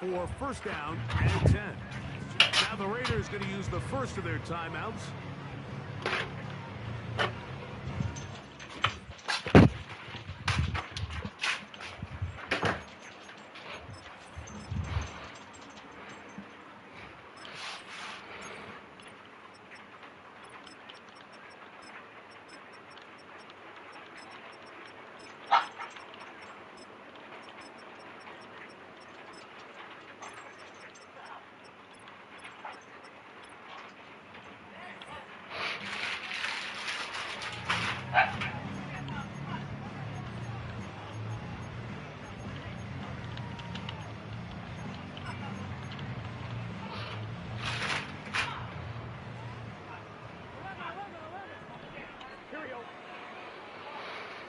for first down and 10. Now the Raiders going to use the first of their timeouts.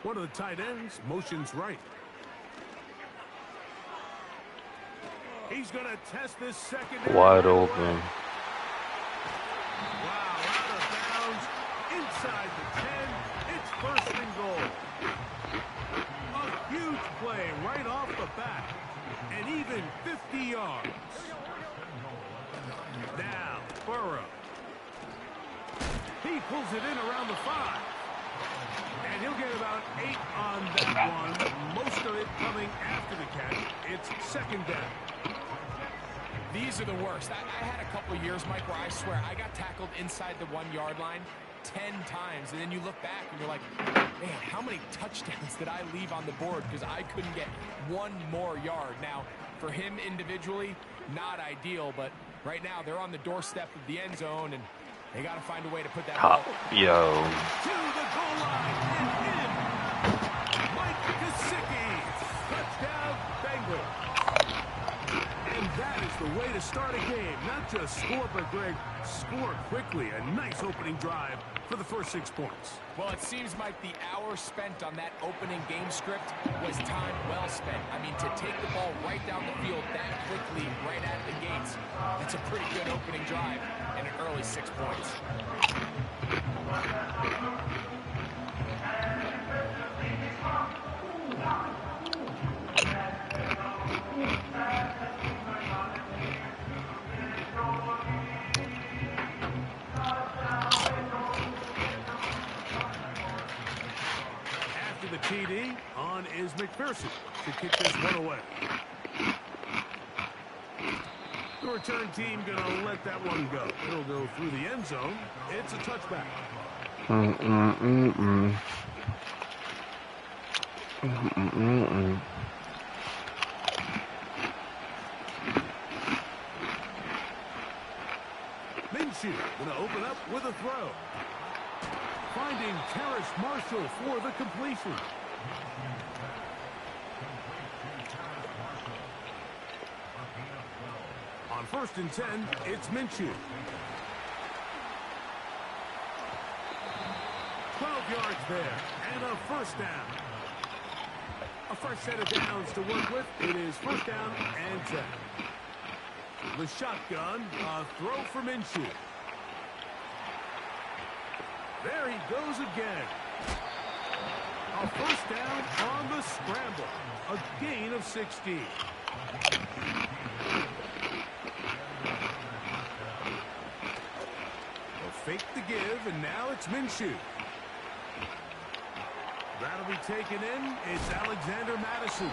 One of the tight ends motions right. He's going to test this secondary. Wide open. Wow, out of bounds, inside the 10. It's first and goal. A huge play right off the bat, and even 50 yards. Now, Burrow. He pulls it in around the 5. And he'll get about 8 on that one. Most of it coming after the catch. It's second down. These are the worst. I had a couple of years, Mike, where I swear I got tackled inside the 1-yard line 10 times. And then you look back and you're like, man, how many touchdowns did I leave on the board because I couldn't get one more yard? Now, for him individually, not ideal. But right now, they're on the doorstep of the end zone, and they got to find a way to put that ball. Yo. To the goal line and in. Mike Gesicki. Touchdown, Bengals. And that is the way to start a game. Not just score, but Greg, score quickly. A nice opening drive for the first 6 points. Well, it seems like the hour spent on that opening game script was time well spent. I mean, to take the ball right down the field that quickly, right out of the gates, that's a pretty good opening drive and an early 6 points. After the TD, on is McPherson to kick this one away. The return team going to let that one go. It'll go through the end zone. It's a touchback. Minshew going to open up with a throw. Finding Terrace Marshall for the completion. On first and 10, it's Minshew. 12 yards there, and a first down. A fresh set of downs to work with. It is first down and 10. The shotgun, a throw for Minshew. There he goes again. A first down on the scramble. A gain of 16. Fake the give, and now it's Minshew. That'll be taken in. It's Alexander Madison.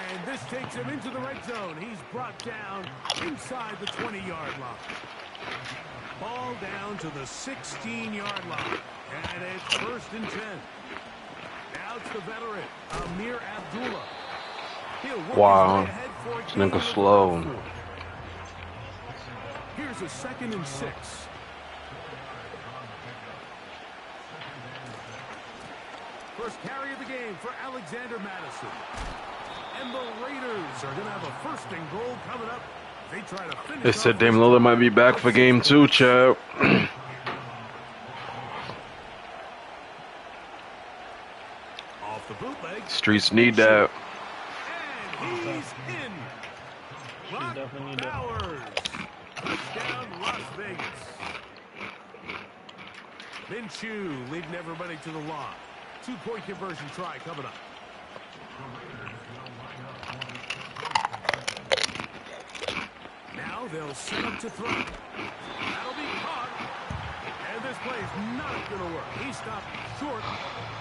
And this takes him into the red zone. He's brought down inside the 20-yard line. Ball down to the 16-yard line. And it's first and 10. Now it's the veteran, Amir Abdullah. He'll work his way ahead for a gain of slow. 4. Here's a second and 6. First carry of the game for Alexander Madison. And the Raiders are going to have a first and goal coming up. They try to finish. They said Dame Lillard might be back for game 2, chap. Off the bootleg. Streets need that. And he's in. Brock Bowers. Touchdown, Las Vegas. Minshew leading everybody to the line. 2-point conversion try coming up. Now they'll set up to throw. That'll be caught. And this play is not going to work. He stopped short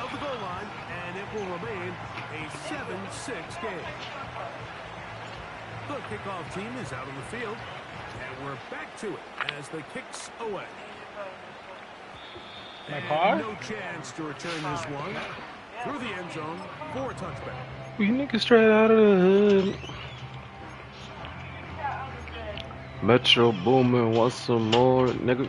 of the goal line, and it will remain a 7-6 game. The kickoff team is out on the field, and we're back to it as the kicks away. My car? No chance to return this one through the end zone for a touchback. You niggas straight out of the hood. Metro Boomin, want some more, nigga?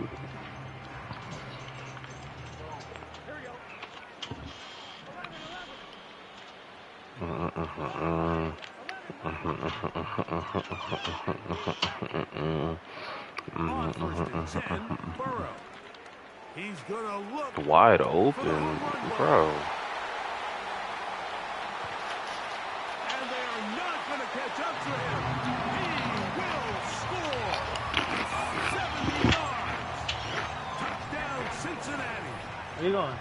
On first and 10, Burrow. He's gonna look Wide open, bro. And they are not gonna catch up to him. He will score. 70 yards. Touchdown, Cincinnati. Where you going?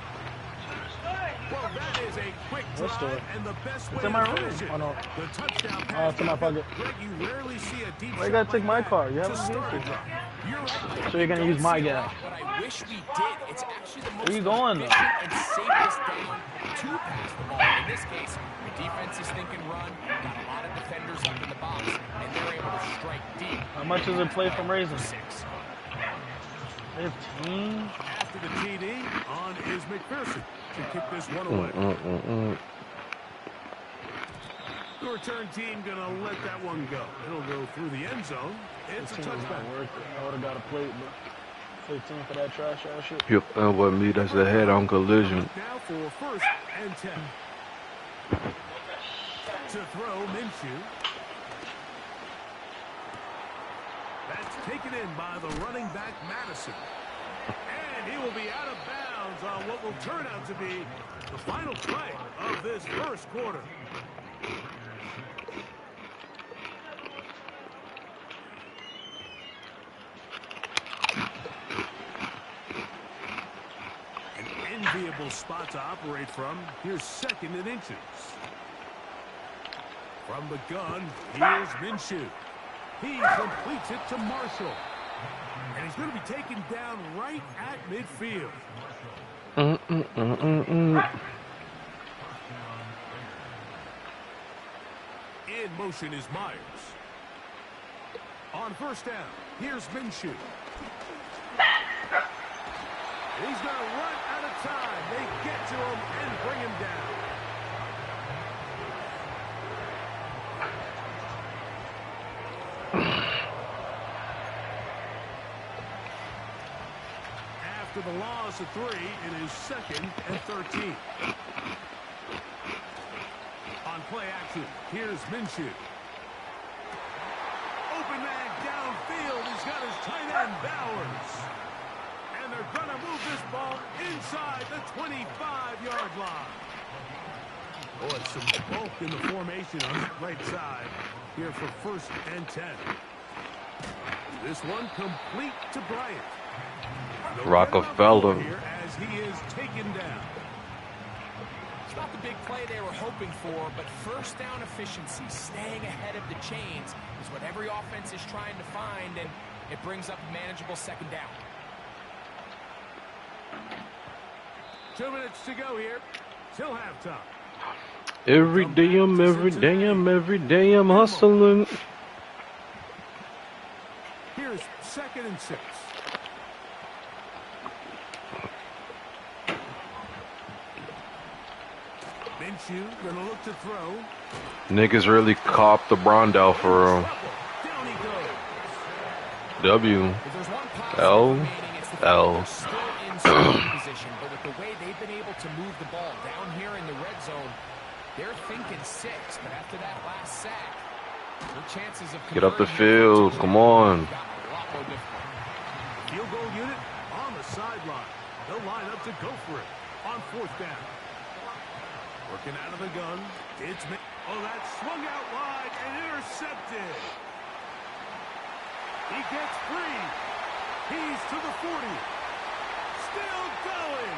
Well, that is a quick Let's do drive, it. and the best It's way in my to room. finish it. Oh, no. The touchdown Oh, pass. it's in my pocket. Greg, you rarely see a deep Why you shot gotta take like my that car? You to haven't start used a it. drive. You're right. So you're gonna use my gas. But I wish we did. It's actually the most Where you going, though? efficient and safest down to pass the ball. In this case, the defense is thinking run, got a lot of defenders up in the box, and they're able to strike deep. How much is it play from Raisin? 6. 15? After the TD, on is McPherson to kick this one away. The return team gonna let that one go. It'll go through the end zone. It's a This team is not touchback. worth it. I would've got a plate, but 15 for that trash ass shit. You and with me, that's a head-on collision. Now for first and 10. To throw, Minshew. That's taken in by the running back, Madison. And he will be out of bounds on what will turn out to be the final play of this first quarter. An enviable spot to operate from. Here's second and inches. From the gun, here's Minshew. He completes it to Marshall. And he's going to be taken down right at midfield. In motion is Myers. On first down, here's Minshew. He's going to run out of time. They get to him and bring him down. After the loss of 3, it is second and 13. On play action, here's Minshew. Open man downfield. He's got his tight end, Bowers. And they're going to move this ball inside the 25-yard line. Boy, some bulk in the formation on the right side here for first and 10. This one complete to Bryant. Rockefeller. Here as he is taken down. It's not the big play they were hoping for, but first down efficiency, staying ahead of the chains, is what every offense is trying to find, and it brings up a manageable second down. 2 minutes to go here till halftime. Every day I'm hustling. Here's second and 6. Minshew gonna look to throw. Niggas really copped the Brondell for real. Down he goes. W. If there's one positive L. remaining, it's the fact L. they're still in scoring position, but with the way they've been able to move the ball down here in the red zone, they're thinking 6, but after that last sack, their chances of Get up the converting field, come on. got a lot more difficult. Field goal unit on the sideline. They'll line up to go for it on fourth down. Working out of the gun. It's that swung out wide and intercepted. He gets free. He's to the 40. Still going.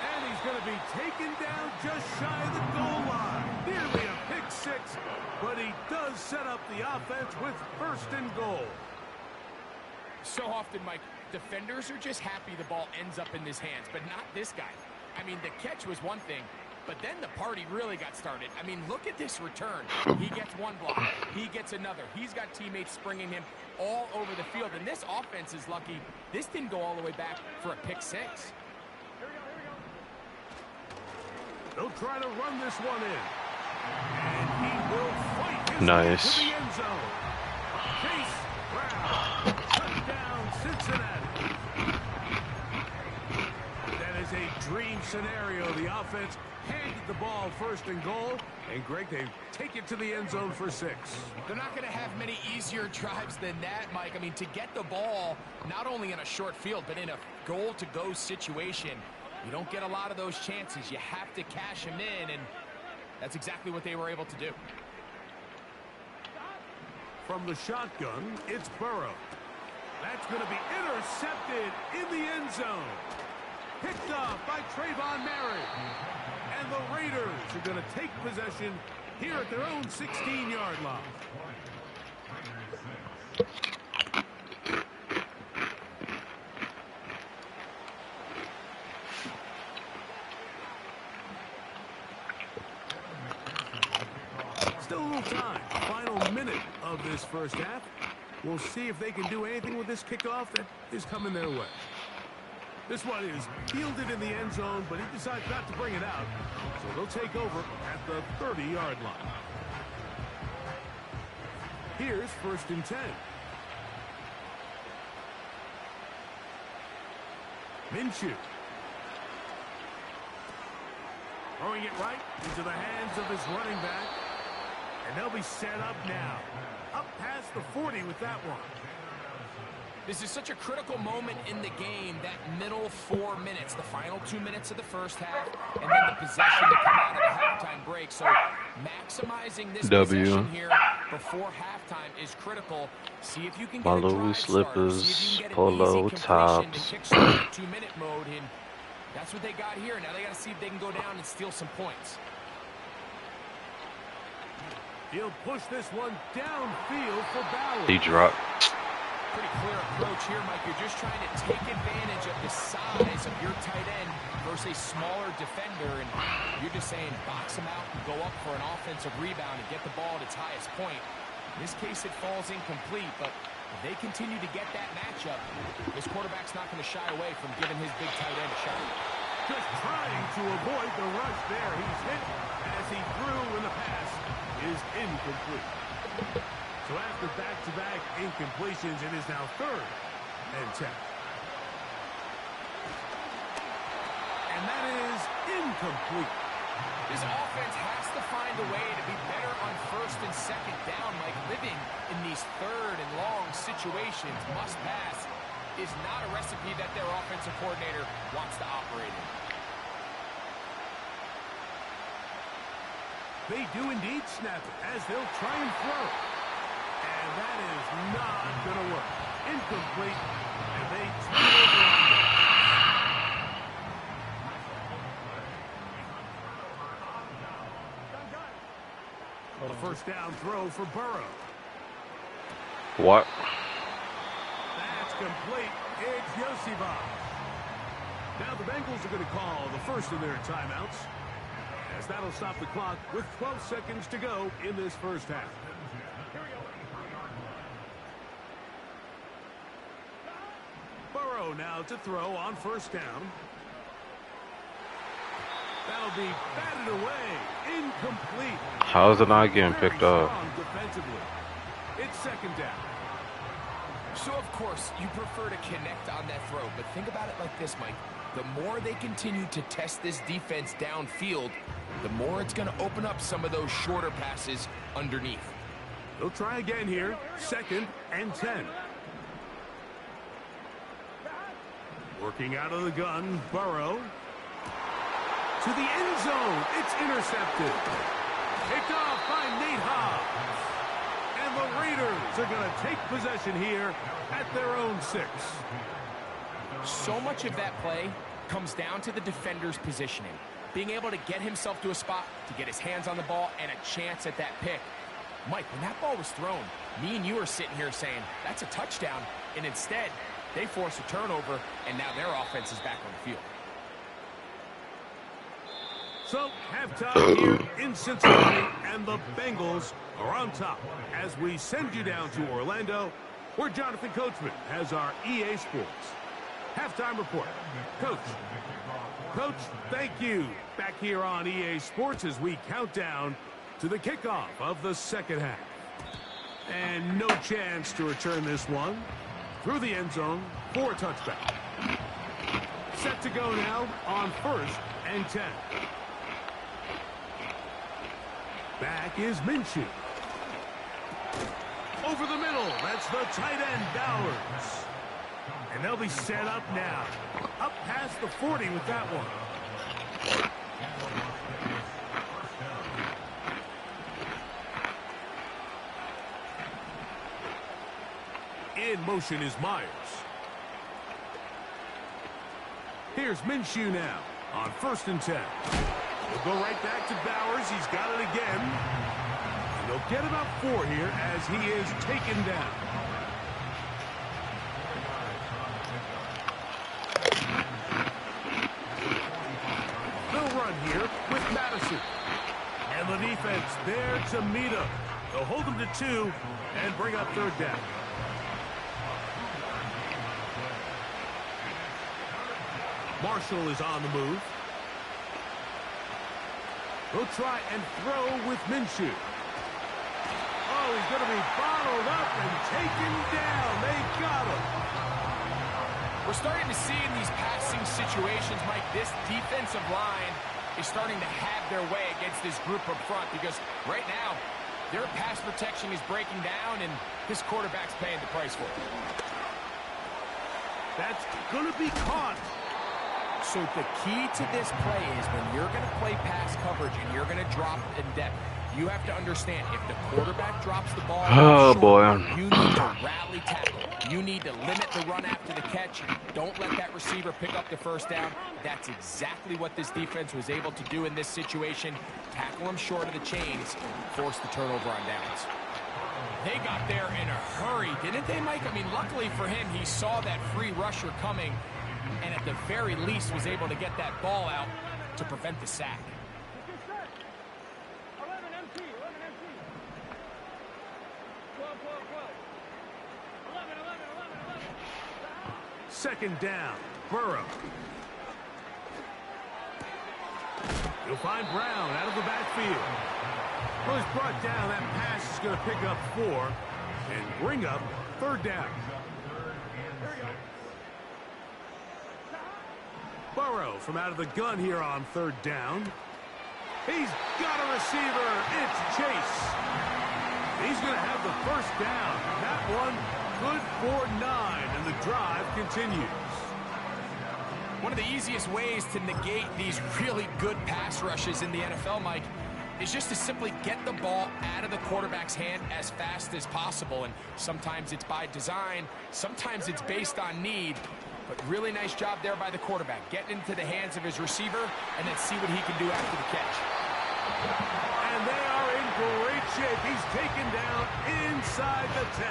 And he's going to be taken down just shy of the goal line. Nearly a pick pick six, but he does set up the offense with 1st and goal. So often, Mike, defenders are just happy the ball ends up in his hands, but not this guy. I mean, the catch was one thing, but then the party really got started. I mean, look at this return. He gets one block. He gets another. He's got teammates springing him all over the field, and this offense is lucky this didn't go all the way back for a pick six. They'll try to run this one in. And he will fight his Nice. way to the end zone. Chase Brown. Touchdown, Cincinnati. That is a dream scenario. The offense handed the ball 1st and goal. And, Greg, they take it to the end zone for 6. They're not going to have many easier drives than that, Mike. I mean, to get the ball not only in a short field, but in a goal-to-go situation, you don't get a lot of those chances. You have to cash them in, and that's exactly what they were able to do. From the shotgun, it's Burrow. That's going to be intercepted in the end zone. Picked up by Trayvon Merritt. And the Raiders are going to take possession here at their own 16-yard line. Still a little time. Final minute of this first half. We'll see if they can do anything with this kickoff that is coming their way. This one is fielded in the end zone, but he decides not to bring it out. So they'll take over at the 30-yard line. Here's 1st and 10. Minshew. Throwing it right into the hands of his running back. And they'll be set up now. Up past the 40 with that one. This is such a critical moment in the game, that middle 4 minutes, the final 2 minutes of the first half, and then the possession to come out of the halftime break. So maximizing this possession here before halftime is critical. See if you can get a drive starter. See if you can get an easy completion to kickstart 2-minute mode, and that's what they got here. Now they got to see if they can go down and steal some points. He'll push this one downfield for Ballard. He dropped. Pretty clear approach here, Mike. You're just trying to take advantage of the size of your tight end versus a smaller defender, and you're just saying box him out and go up for an offensive rebound and get the ball at its highest point. In this case, it falls incomplete, but if they continue to get that matchup, this quarterback's not going to shy away from giving his big tight end a shot. Just trying to avoid the rush there. He's hit as he threw, and the pass is incomplete. So after back-to-back incompletions, it is now 3rd and 10. And that is incomplete. This offense has to find a way to be better on 1st and 2nd down. Like, living in these 3rd and long situations, must pass, is not a recipe that their offensive coordinator wants to operate in. They do indeed snap it as they'll try and throw. And that is not going to work. Incomplete. And they turn it over on them. The 1st down throw for Burrow. What? That's complete. It's Yosibach. Now the Bengals are going to call the first of their timeouts, as that'll stop the clock with 12 seconds to go in this first half. Burrow now to throw on 1st down. That'll be batted away. Incomplete. How is it not getting picked up? Defensively. It's 2nd down. So, of course, you prefer to connect on that throw, but think about it like this, Mike. The more they continue to test this defense downfield, the more it's going to open up some of those shorter passes underneath. They'll try again here. 2nd and 10. Working out of the gun, Burrow. To the end zone. It's intercepted. Picked off by Nate Hobbs. And the Raiders are going to take possession here at their own 6. So much of that play comes down to the defender's positioning. being able to get himself to a spot, to get his hands on the ball, and a chance at that pick. Mike, when that ball was thrown, me and you are sitting here saying, that's a touchdown, and instead, they force a turnover, and now their offense is back on the field. So, halftime here in Cincinnati, and the Bengals are on top as we send you down to Orlando, where Jonathan Coachman has our EA Sports halftime report. Coach, thank you. Back here on EA Sports as we count down to the kickoff of the second half. And no chance to return this one through the end zone for a touchback. Set to go now on 1st and 10. Back is Minshew. Over the middle, that's the tight end, Bowers. And they'll be set up now. Up past the 40 with that one. In motion is Myers. Here's Minshew now on 1st and 10. We'll go right back to Bowers. He's got it again. And they'll get about 4 here as he is taken down. They'll run here with Madison. And the defense there to meet him. They'll hold him to 2 and bring up 3rd down. Marshall is on the move. He'll try and throw with Minshew. Oh, he's going to be bottled up and taken down. They got him. We're starting to see in these passing situations, Mike, this defensive line is starting to have their way against this group up front because right now, their pass protection is breaking down and this quarterback's paying the price for it. That's going to be caught. So the key to this play is when you're going to play pass coverage and you're going to drop in depth, you have to understand if the quarterback drops the ball, you need to rally tackle. You need to limit the run after the catch. Don't let that receiver pick up the 1st down. That's exactly what this defense was able to do in this situation. Tackle him short of the chains, force the turnover on downs. They got there in a hurry, didn't they, Mike? I mean, luckily for him, he saw that free rusher coming and at the very least was able to get that ball out to prevent the sack. Second down, Burrow. You'll find Brown out of the backfield. Well, he's brought down. That pass is going to pick up 4 and bring up 3rd down. Burrow from out of the gun here on 3rd down. He's got a receiver. It's Chase. He's going to have the 1st down. That one good for 9, and the drive continues. One of the easiest ways to negate these really good pass rushes in the NFL, Mike, is just to simply get the ball out of the quarterback's hand as fast as possible. And sometimes it's by design, sometimes it's based on need. But really nice job there by the quarterback, getting into the hands of his receiver and then see what he can do after the catch. And they are in great shape. He's taken down inside the 10.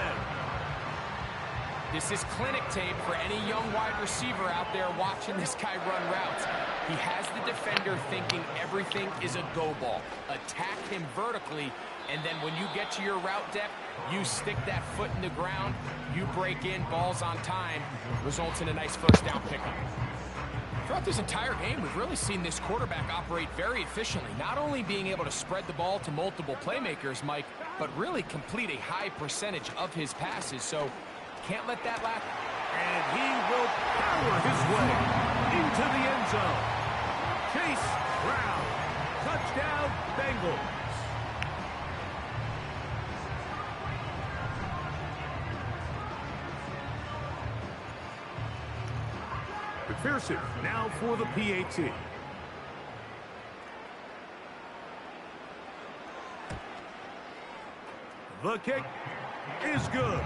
This is clinic tape for any young wide receiver out there watching this guy run routes. He has the defender thinking everything is a go ball. Attack him vertically, and then when you get to your route depth, you stick that foot in the ground, you break in, balls on time, results in a nice 1st down pickup. Throughout this entire game, we've really seen this quarterback operate very efficiently, not only being able to spread the ball to multiple playmakers, Mike, but really complete a high percentage of his passes, so can't let that lack. And he will power his way into the end zone. Chase Brown, touchdown Bengals. McPherson now for the PAT. The kick is good.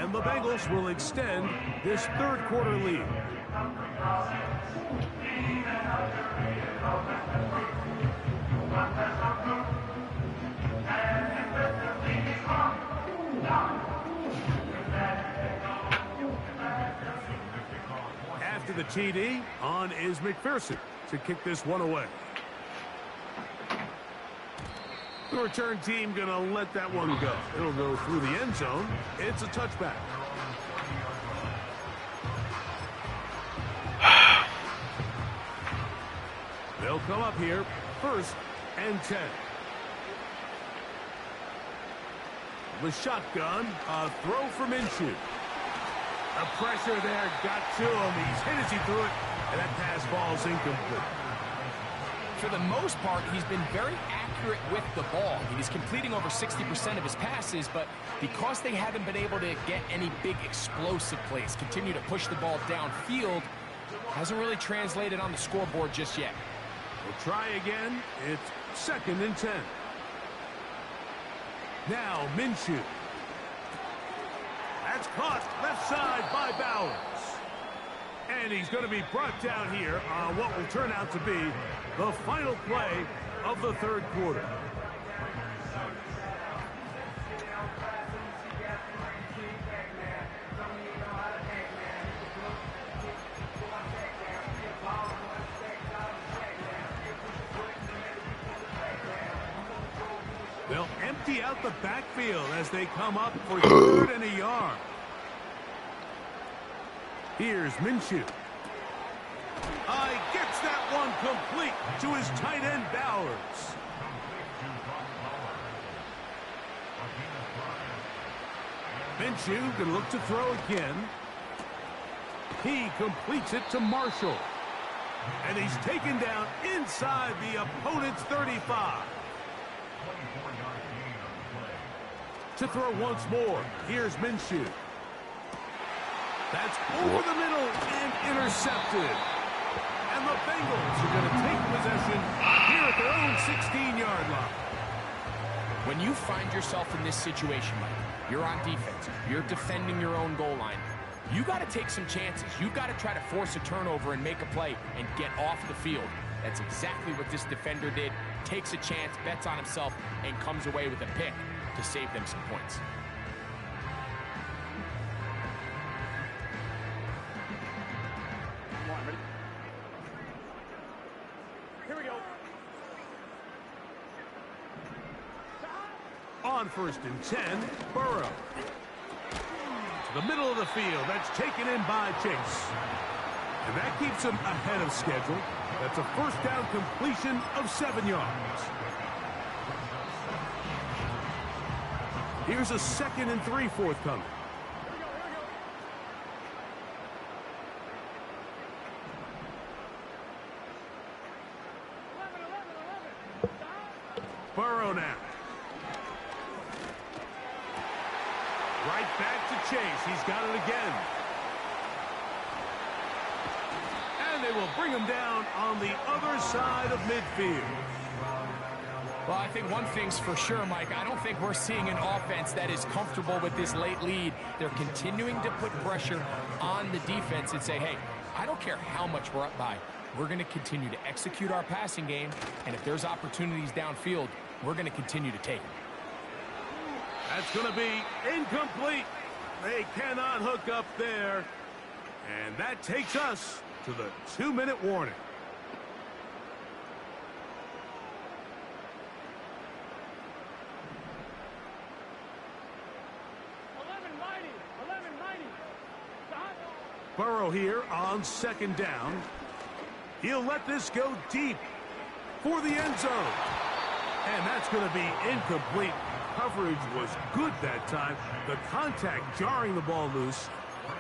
And the Bengals will extend this third quarter lead. After the TD, on is McPherson to kick this one away. The return team going to let that one go. It'll go through the end zone. It's a touchback. They'll come up here, 1st and 10. The shotgun, a throw from Minshew. The pressure there got to him. He's hit as he threw it, and that pass ball's incomplete. For the most part, he's been very accurate with the ball. He's completing over 60% of his passes, but because they haven't been able to get any big explosive plays, continue to push the ball downfield, hasn't really translated on the scoreboard just yet. We'll try again. It's 2nd and 10. Now Minshew. That's caught left side by Bowers. And he's going to be brought down here on what will turn out to be the final play of the third quarter. They'll empty out the backfield as they come up for 3rd and a yard. Here's Minshew. Gets that one complete to his tight end, Bowers. Minshew can look to throw again. He completes it to Marshall. And he's taken down inside the opponent's 35. To throw once more. Here's Minshew. That's over the middle and intercepted. And the Bengals are going to take possession here at their own 16-yard line. When you find yourself in this situation, Mike, you're on defense, you're defending your own goal line, you got to take some chances. You've got to try to force a turnover and make a play and get off the field. That's exactly what this defender did. Takes a chance, bets on himself, and comes away with a pick to save them some points. Here we go. On 1st and 10, Burrow. To the middle of the field. That's taken in by Chase. And that keeps him ahead of schedule. That's a 1st down completion of 7 yards. Here's a 2nd and 3 forthcoming. Burrow now. Right back to Chase. He's got it again. And they will bring him down on the other side of midfield. Well, I think one thing's for sure, Mike. I don't think we're seeing an offense that is comfortable with this late lead. They're continuing to put pressure on the defense and say, hey, I don't care how much we're up by. We're going to continue to execute our passing game, and if there's opportunities downfield, we're going to continue to take them. That's going to be incomplete. They cannot hook up there. And that takes us to the 2-minute warning. Burrow here on 2nd down. He'll let this go deep for the end zone. And that's going to be incomplete. Coverage was good that time. The contact jarring the ball loose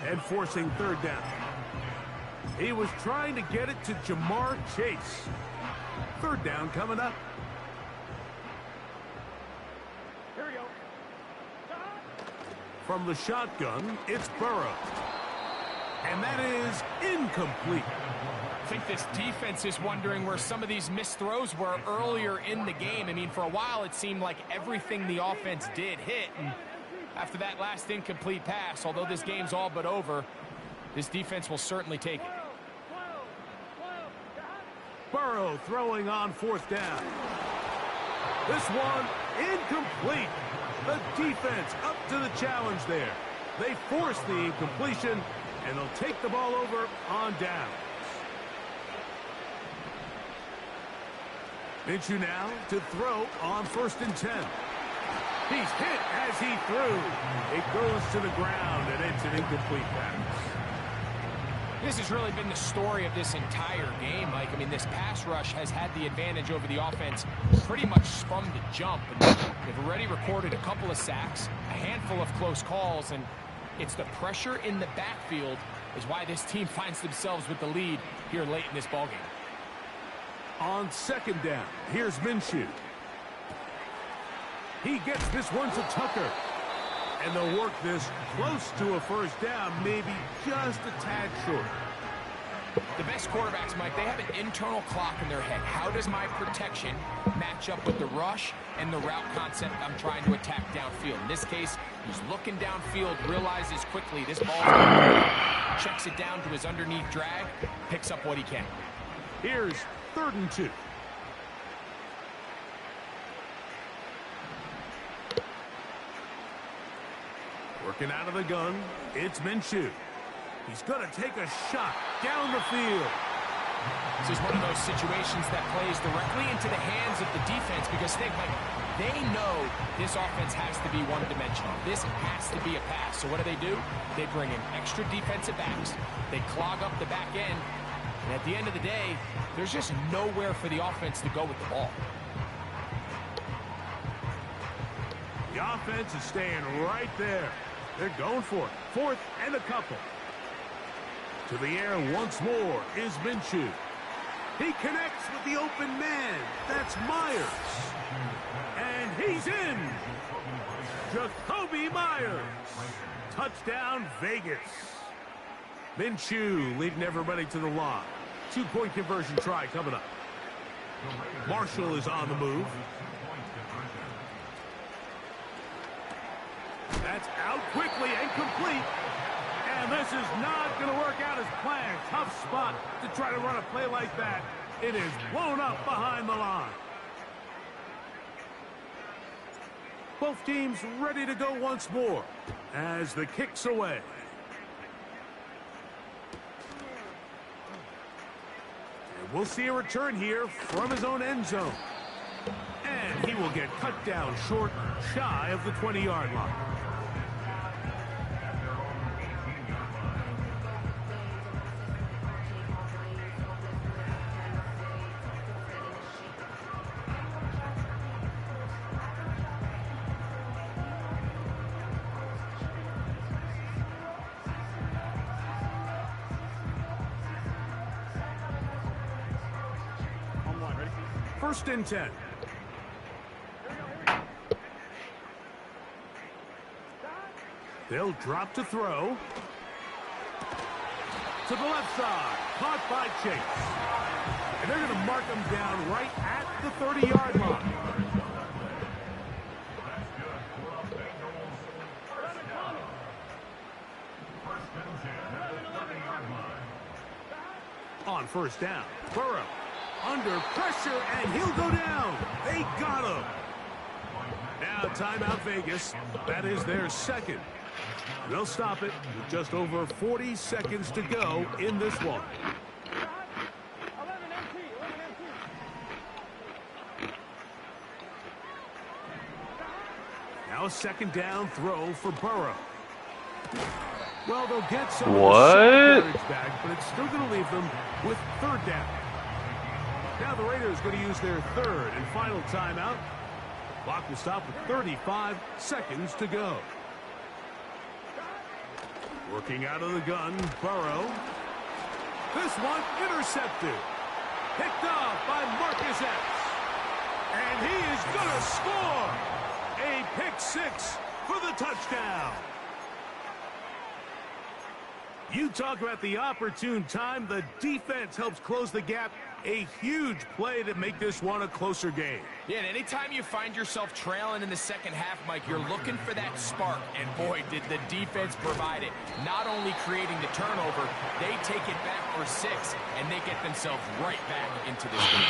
and forcing 3rd down. He was trying to get it to Jamar Chase. 3rd down coming up. Here we go. From the shotgun, it's Burrow. And that is incomplete. I think this defense is wondering where some of these missed throws were earlier in the game. I mean, for a while, it seemed like everything the offense did hit. And After that last incomplete pass, although this game's all but over, this defense will certainly take it. Burrow throwing on 4th down. This one incomplete. The defense up to the challenge there. They force the incompletion, and they'll take the ball over on downs. Minshew now to throw on 1st and 10. He's hit as he threw. It goes to the ground, and it's an incomplete pass. This has really been the story of this entire game, Mike. I mean, this pass rush has had the advantage over the offense pretty much from the jump. And they've already recorded a couple of sacks, a handful of close calls, and it's the pressure in the backfield is why this team finds themselves with the lead here late in this ballgame. On 2nd down, here's Minshew. He gets this one to Tucker. And they'll work this close to a 1st down, maybe just a tad short. The best quarterbacks, Mike, they have an internal clock in their head. How does my protection match up with the rush and the route concept I'm trying to attack downfield? In this case, he's looking downfield, realizes quickly this ball's going to checks it down to his underneath drag, picks up what he can. Here's 3rd and 2. Working out of the gun, it's Minshew. He's going to take a shot down the field. This is one of those situations that plays directly into the hands of the defense because think, like, they know this offense has to be one-dimensional. This has to be a pass. So what do? They bring in extra defensive backs. They clog up the back end. And at the end of the day, there's just nowhere for the offense to go with the ball. The offense is staying right there. They're going for it. 4th and a couple. To the air once more is Minshew. He connects with the open man. That's Myers. And he's in. Jacoby Myers. Touchdown, Vegas. Minshew leading everybody to the line. 2-point conversion try coming up. Marshall is on the move. That's out quickly and complete. And this is not going to work out as planned. Tough spot to try to run a play like that. It is blown up behind the line. Both teams ready to go once more as the kick's away. And we'll see a return here from his own end zone. And he will get cut down short, shy of the 20-yard line. First and 10. They'll drop to throw. To the left side. Caught by Chase. And they're going to mark him down right at the 30-yard line. On 1st down, Burrow under pressure, and he'll go down. They got him. Now timeout Vegas. That is their second. They'll stop it with just over 40 seconds to go in this one. Now a 2nd down throw for Burrow. Well, they'll get some What? back, but it's still going to leave them with 3rd down. Now the Raiders going to use their 3rd and final timeout. Clock will stop with 35 seconds to go. Working out of the gun, Burrow. This one intercepted. Picked off by Marcus Epps. And he is going to score. A pick 6 for the touchdown. You talk about the opportune time. The defense helps close the gap. A huge play to make this one a closer game. Yeah, and anytime you find yourself trailing in the second half, Mike, you're looking for that spark. And boy, did the defense provide it. Not only creating the turnover, they take it back for 6, and they get themselves right back into this game.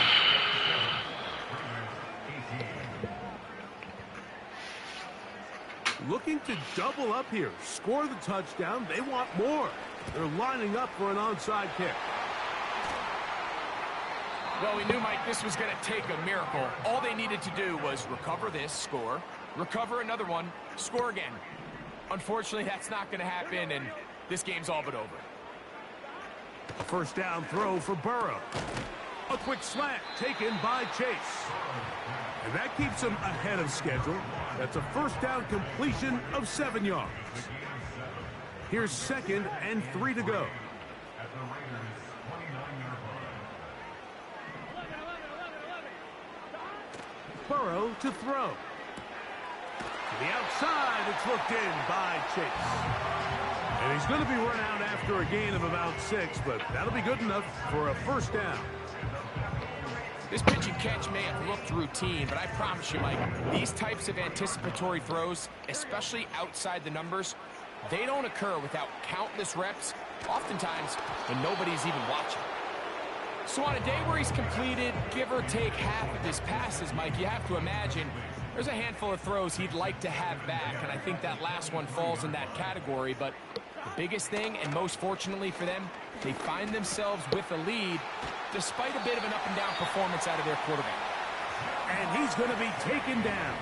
Looking to double up here. Score the touchdown. They want more. They're lining up for an onside kick. Well, we knew, Mike, this was going to take a miracle. All they needed to do was recover this, score, recover another one, score again. Unfortunately, that's not going to happen, and this game's all but over. First down throw for Burrow. A quick slant taken by Chase. And that keeps him ahead of schedule. That's a first down completion of 7 yards. Here's 2nd and 3 to go. Burrow to throw. To the outside, it's looked in by Chase. And he's going to be run out after a gain of about 6, but that'll be good enough for a first down. This pitch and catch may have looked routine, but I promise you, Mike, these types of anticipatory throws, especially outside the numbers, they don't occur without countless reps, oftentimes when nobody's even watching. So on a day where he's completed, give or take half of his passes, Mike, you have to imagine there's a handful of throws he'd like to have back, and I think that last one falls in that category. But the biggest thing, and most fortunately for them, they find themselves with a lead despite a bit of an up-and-down performance out of their quarterback. And he's going to be taken down.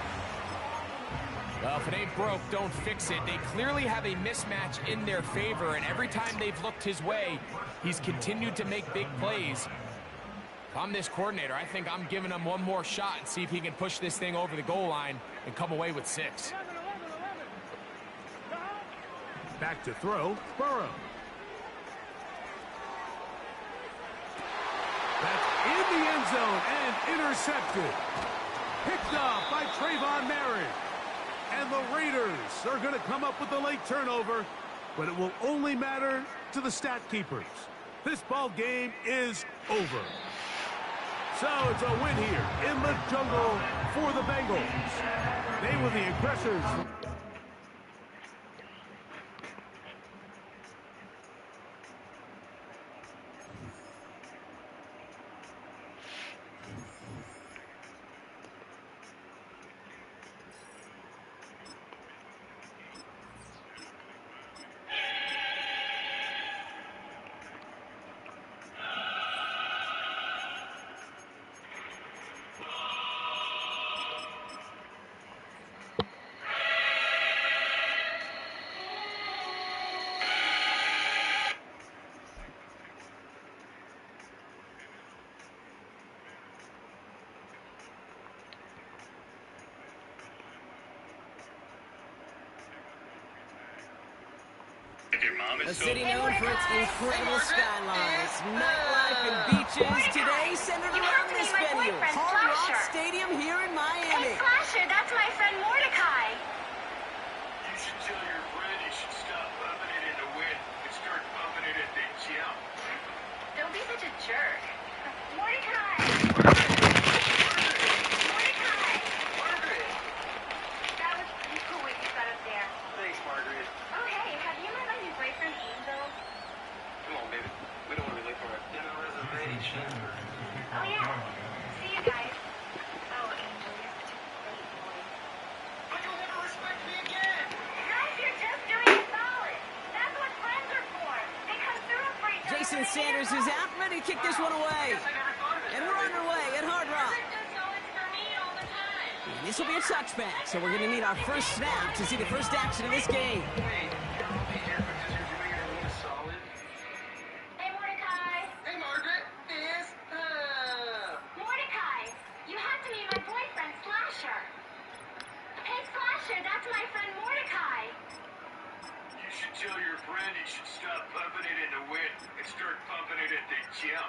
Well, if it ain't broke, don't fix it. They clearly have a mismatch in their favor, and every time they've looked his way, he's continued to make big plays. If I'm this coordinator, I think I'm giving him one more shot and see if he can push this thing over the goal line and come away with 6. Back to throw, Burrow. That's in the end zone and intercepted. Picked off by Trayvon Merritt. And the Raiders are going to come up with the late turnover, but it will only matter to the stat keepers. This ball game is over. So it's a win here in the jungle for the Bengals. They were the aggressors. A city known for its incredible skylines, nightlife, and beaches, today centered around this venue, Hard Rock Stadium here in Miami. Hey, Slasher, that's my friend Mordecai. You should tell your friend he should stop pumping it in the wind and start pumping it at the gym. Don't be such a jerk. Mordecai! Mordecai! Margaret! That was pretty cool what you got up there. Thanks, Margaret. Oh, hey, have you met my new boyfriend, Angel? Come on, baby. We don't want to be late for our dinner reservation. Oh, yeah. See you guys. Oh, Angel, you're such a great boy. But you'll never respect me again! Guys, you're just doing it solid. That's what friends are for. They come through for each other. Jason Sanders is out, ready to kick this one away. I never thought of it. And we're underway at Hard Rock. Just always for me all the time. And this will be a touchback, so we're going to need our first snap to see the first action of this game. Hey, I'll be here because you're doing it really solid. Hey, Mordecai. Hey, Margaret. This, Mordecai, you have to meet my boyfriend, Slasher. Hey, Slasher, that's my friend Mordecai. You should tell your friend he should stop pumping it in the wind and start pumping it at the gym.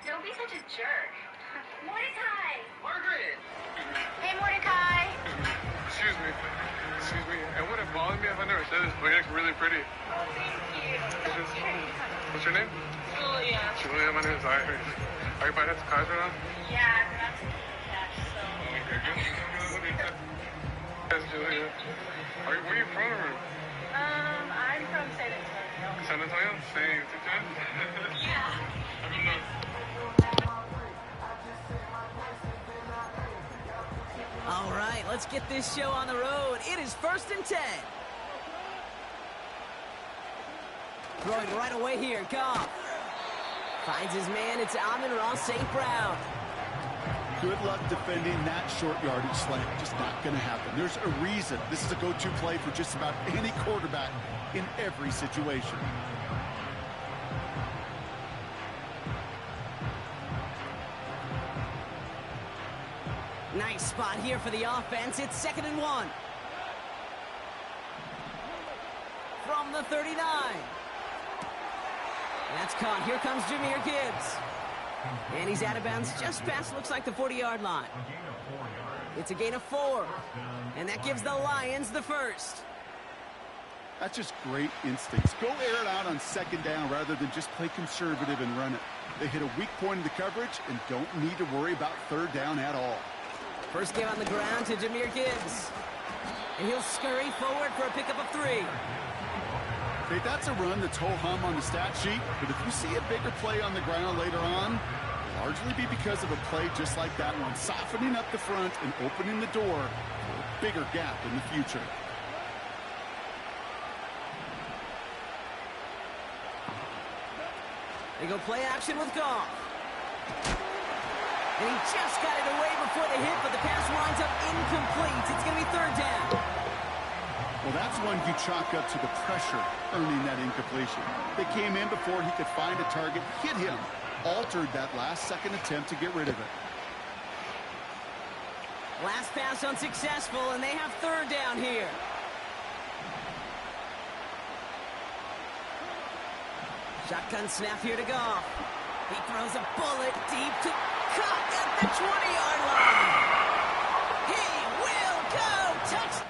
Don't be such a jerk. Mordecai. Margaret! Hey, Mordecai. Excuse me. It wouldn't bother me if I never said this, but you look really pretty. Oh, thank you. What's your name? Julia. Julia, my name is Ivan. Are you by that cars right now? Yeah, but I'm cash, so. Okay, good. Yes, Julia. Where are you from? I'm from San Antonio. San Antonio? San Antonio? Yeah. I don't know. All right, let's get this show on the road. It is 1st and 10. Throwing right away here, Goff. Finds his man, it's Amon-Ra St. Brown. Good luck defending that short yardage slant. Just not going to happen. There's a reason. This is a go-to play for just about any quarterback in every situation. Nice spot here for the offense. It's 2nd and 1. From the 39. That's caught. Here comes Jahmyr Gibbs. And he's out of bounds just past, looks like, the 40-yard line. It's a gain of 4. And that gives the Lions the first. That's just great instincts. Go air it out on 2nd down rather than just play conservative and run it. They hit a weak point in the coverage and don't need to worry about 3rd down at all. First game on the ground to Jahmyr Gibbs. And he'll scurry forward for a pickup of 3. Okay, that's a run that's ho-hum on the stat sheet, but if you see a bigger play on the ground later on, it'll largely be because of a play just like that one, softening up the front and opening the door for a bigger gap in the future. They go play action with Goff. And he just got it away before the hit, but the pass winds up incomplete. It's going to be 3rd down. Well, that's one you chalk up to the pressure earning that incompletion. They came in before he could find a target, hit him, altered that last-second attempt to get rid of it. Last pass unsuccessful, and they have 3rd down here. Shotgun snap here to Goff. He throws a bullet deep to cut at the 20-yard line. He will go. Touchdown.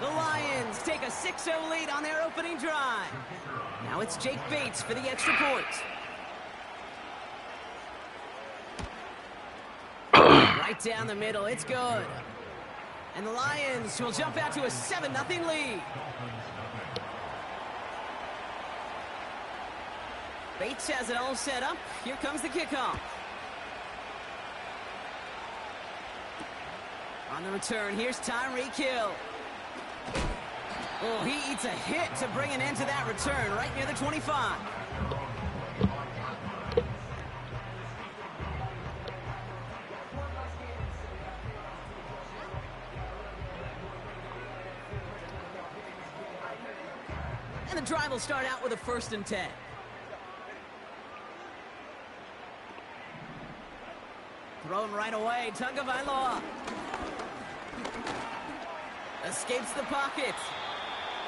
The Lions take a 6-0 lead on their opening drive. Now it's Jake Bates for the extra point. Right down the middle, it's good. And the Lions will jump out to a 7-0 lead. Bates has it all set up. Here comes the kickoff. On the return, here's Tyreek Hill. Oh, he eats a hit to bring an end to that return right near the 25. And the drive will start out with a 1st and 10. Thrown right away, Tagovailoa. Escapes the pocket.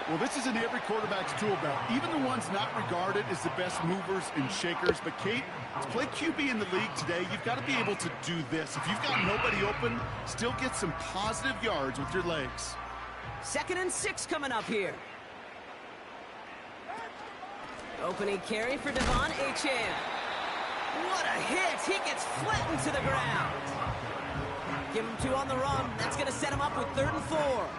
Well, this is in every quarterback's tool belt, even the ones not regarded as the best movers and shakers. But, Kate, to play QB in the league today, you've got to be able to do this. If you've got nobody open, still get some positive yards with your legs. 2nd and 6 coming up here. Opening carry for Devon Achane. What a hit! He gets flattened to the ground. Give him 2 on the run. That's going to set him up with 3rd and 4.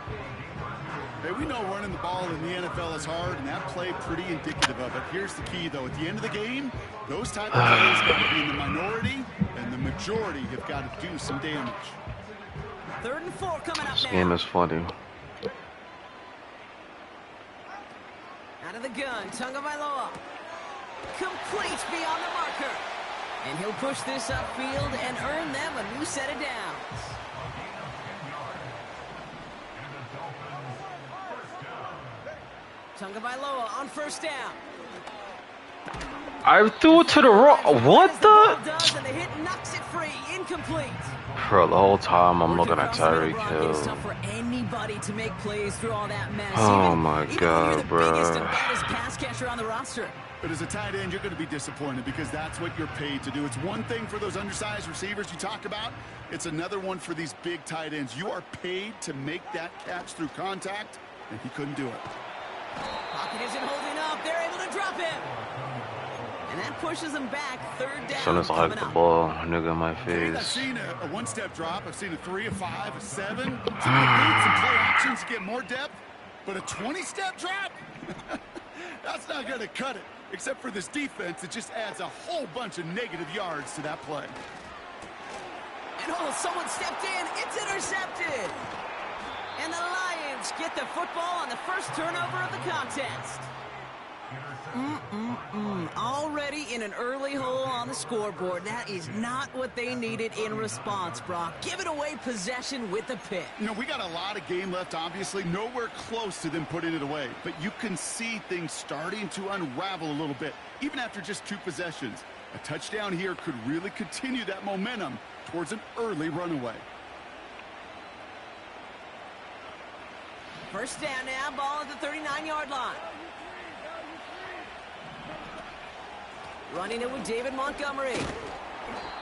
Hey, we know running the ball in the NFL is hard, and that play pretty indicative of it. Here's the key, though. At the end of the game, those type of plays got to be in the minority, and the majority have got to do some damage. 3rd and 4 coming up This now. game is funny. Out of gun, Tagovailoa. Complete beyond the marker. And he'll push this upfield and earn them a new set of downs. Tagovailoa on first down. I threw it to the wrong. What the? Does, and the hit knocks it free. Incomplete. Bro, the whole time I'm looking at Tyreek It's Hill. tough for anybody to make plays through all that mess. Oh even, my even God, when you're the bro. biggest and baddest pass catcher on the roster. But as a tight end, you're going to be disappointed because that's what you're paid to do. It's one thing for those undersized receivers you talk about. It's another one for these big tight ends. You are paid to make that catch through contact, and he couldn't do it. Pocket isn't holding up. They're able to drop him. And that pushes him back. Third down. As soon as I hike the ball, nigga in my I've face. seen a one-step drop. I've seen a 3, a 5, a 7. Some of the boots and play options to get more depth. But a 20-step drop? That's not going to cut it. Except for this defense, it just adds a whole bunch of negative yards to that play. And oh, someone stepped in. It's intercepted. And the Lions get the football on the first turnover of the contest. Already in an early hole on the scoreboard. That is not what they needed in response, Brock. Giving away possession with a pick. You know, we got a lot of game left, obviously. Nowhere close to them putting it away. But you can see things starting to unravel a little bit, even after just 2 possessions. A touchdown here could really continue that momentum towards an early runaway. First down now, ball at the 39-yard line. Running it with David Montgomery.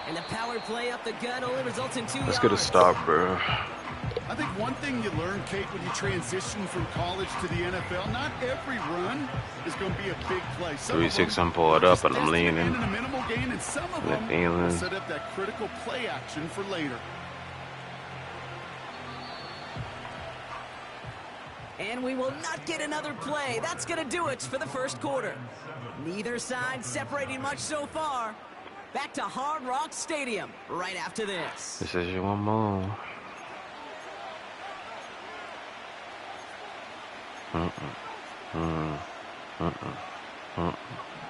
And the power play up the gut only results in 2 yards. Let's get a stop, bro. I think one thing you learn, Kate, when you transition from college to the NFL, not every run is going to be a big play. 3-6, I'm pulled up and I'm leaning. In a minimal gain, and some of them will set up that critical play action for later. And we will not get another play. That's going to do it for the first quarter. Neither side separating much so far. Back to Hard Rock Stadium right after this. This is your one more.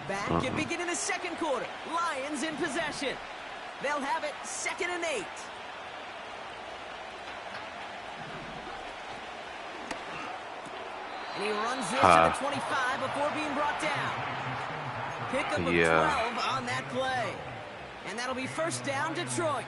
Back and beginning the second quarter. Lions in possession. They'll have it 2nd and 8. And he runs this to the 25 before being brought down. Pickup of 12 on that play. And that'll be first down, Detroit.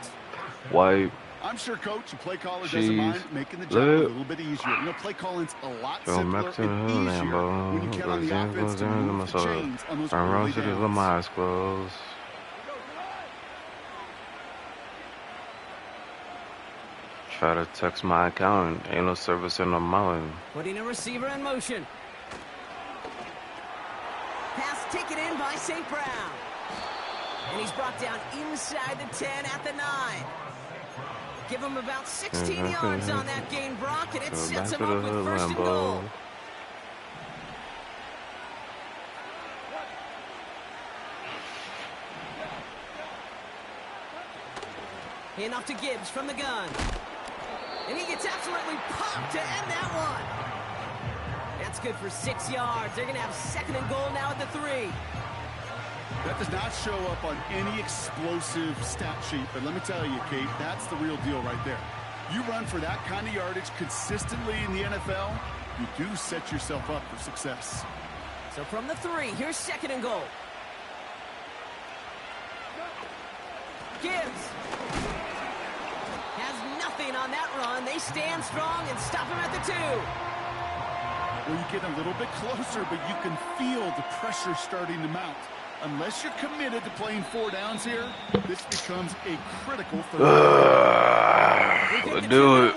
Why? I'm sure coach and play caller doesn't mind making the job a little bit easier. You know, play calling's a lot simpler and easier when you count on the offense to move the chains on those early downs. Try to text my account. Ain't no service in the mountain. Putting a receiver in motion. Pass taken in by St. Brown. And he's brought down inside the 10 at the 9. Give him about 16 yards on that gain, Brock, and it sets him up with first and goal. Handoff to Gibbs from the gun. And he gets absolutely popped to end that one. That's good for 6 yards. They're going to have 2nd and goal now at the 3. That does not show up on any explosive stat sheet, but let me tell you, Kate, that's the real deal right there. You run for that kind of yardage consistently in the NFL, you do set yourself up for success. So from the 3, here's 2nd and goal. Gibbs has nothing on that run. They stand strong and stop him at the 2. Well, you get a little bit closer, but you can feel the pressure starting to mount. Unless you're committed to playing 4 downs here, this becomes a critical third. Do it.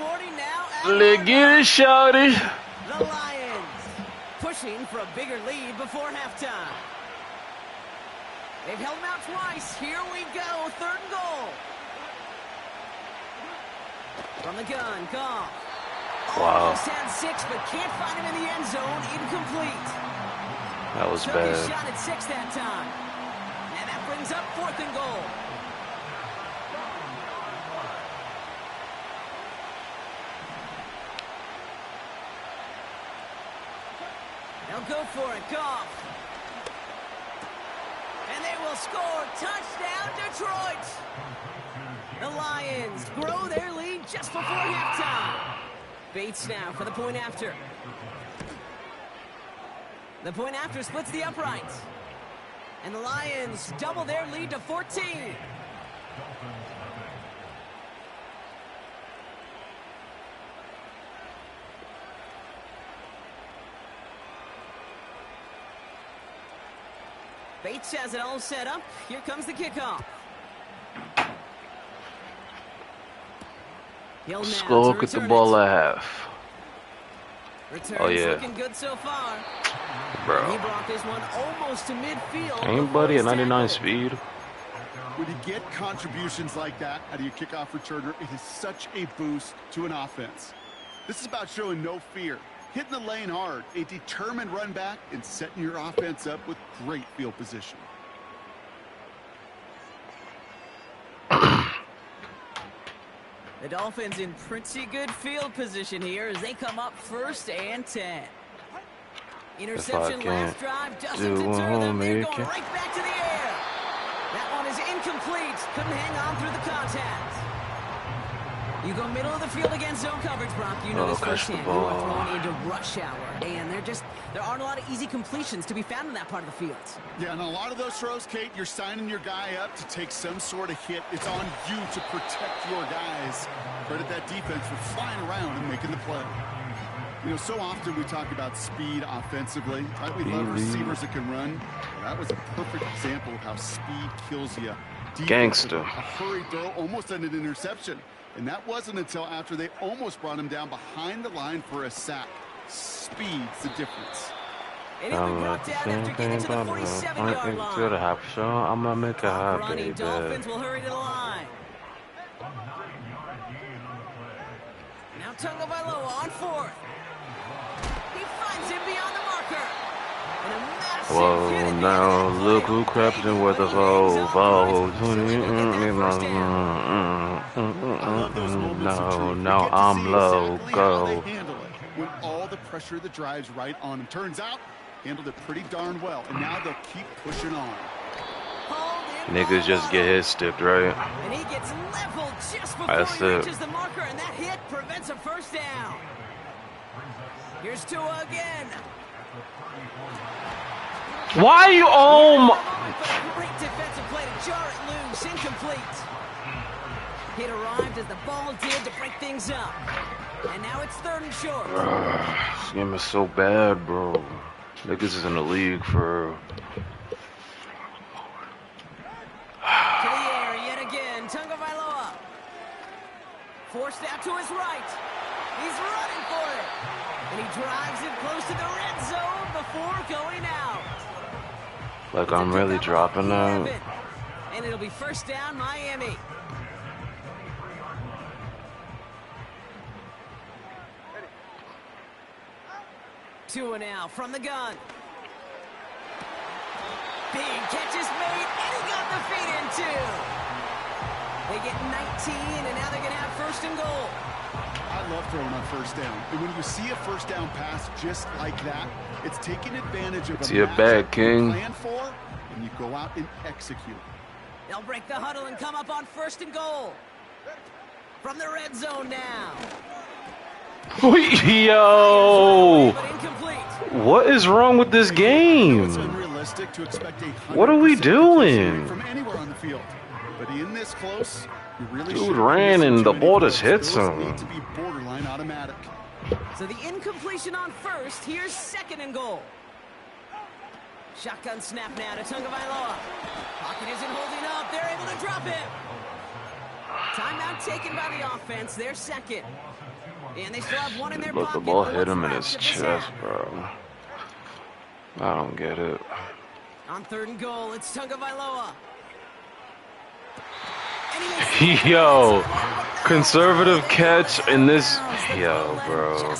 Let's get it, shawty. The Lions pushing for a bigger lead before halftime. They've held him out twice. Here we go. 3rd and goal. From the gun, Goff. Wow. Almost had 6, but can't find him in the end zone. Incomplete. That was Took bad. his shot at 6 that time. And that brings up 4th and goal. They'll go for it. Goff. And they will score. Touchdown, Detroit. The Lions grow their lead just before halftime. Bates now for the point after. The point after splits the uprights. And the Lions double their lead to 14. Bates has it all set up. Here comes the kickoff. Let's go look at the ball at half. Oh yeah, looking good so far. bro. He brought this one almost to midfield. Ain't buddy at 99 speed. When you get contributions like that out of your kickoff returner, it is such a boost to an offense. This is about showing no fear, hitting the lane hard, a determined run back, and setting your offense up with great field position. The Dolphins in pretty good field position here as they come up 1st and 10. Interception last drive doesn't deter them. They're going right back to the air. That one is incomplete. Couldn't hang on through the contact. You go middle of the field against zone coverage, Brock. You know this firsthand. You are throwing into rush hour, and there aren't a lot of easy completions to be found in that part of the field. Yeah, and a lot of those throws, Kate, you're signing your guy up to take some sort of hit. It's on you to protect your guys. Credit that defense for flying around and making the play. You know, so often we talk about speed offensively. Right? We love receivers that can run. Well, that was a perfect example of how speed kills you. Gangster. A hurried throw, almost an interception. And that wasn't until after they almost brought him down behind the line for a sack. Speed's the difference. And he'll be brought down after getting to the 47-yard line. I'm gonna make a happy. Dolphins will hurry to the line. Now Tagovailoa on 4th. He finds him beyond the marker. And a massive Whoa, now look who crept in with the Volvo. No, I'm low. Go. When all the pressure that drives right on him. Turns out, handled it pretty darn well. And now they'll keep pushing on. Niggas just get hit stiffed, right? And he gets leveled just before he reaches the marker, and that hit prevents a first down. Here's Tua again. Why you Great defensive play to jar it loose, incomplete. Hit arrived as the ball did to break things up. And now it's 3rd and short. This game is so bad, bro. Niggas is in the league for... To the air yet again, Tagovailoa. Forced out to his right. He's running for it. And he drives it close to the red zone before going out. Like I'm really dropping that. And it'll be first down, Miami. Tua now from the gun. Big catch is made, and he got the feet in too. They get 19, and now they're going to have 1st and goal. I love throwing on 1st down. And when you see a 1st down pass just like that, it's taking advantage of a bad king. Plan for, and you go out and execute. They'll break the huddle and come up on 1st and goal. From the red zone now. Yo! What is wrong with this game? What are we doing? From anywhere on the field. But in this close, you really dude ran and the ball just hits him. Need to be borderline automatic. So the incompletion on 1st. Here's 2nd and goal. Shotgun snap now to Tagovailoa. Pocket isn't holding up. They're able to drop it. Timeout taken by the offense. They're 2nd. And they still have one in their pocket. The ball hit him in his chest, bro. I don't get it. On 3rd and goal, it's Tagovailoa. Yo, conservative catch in this. Yo, bro.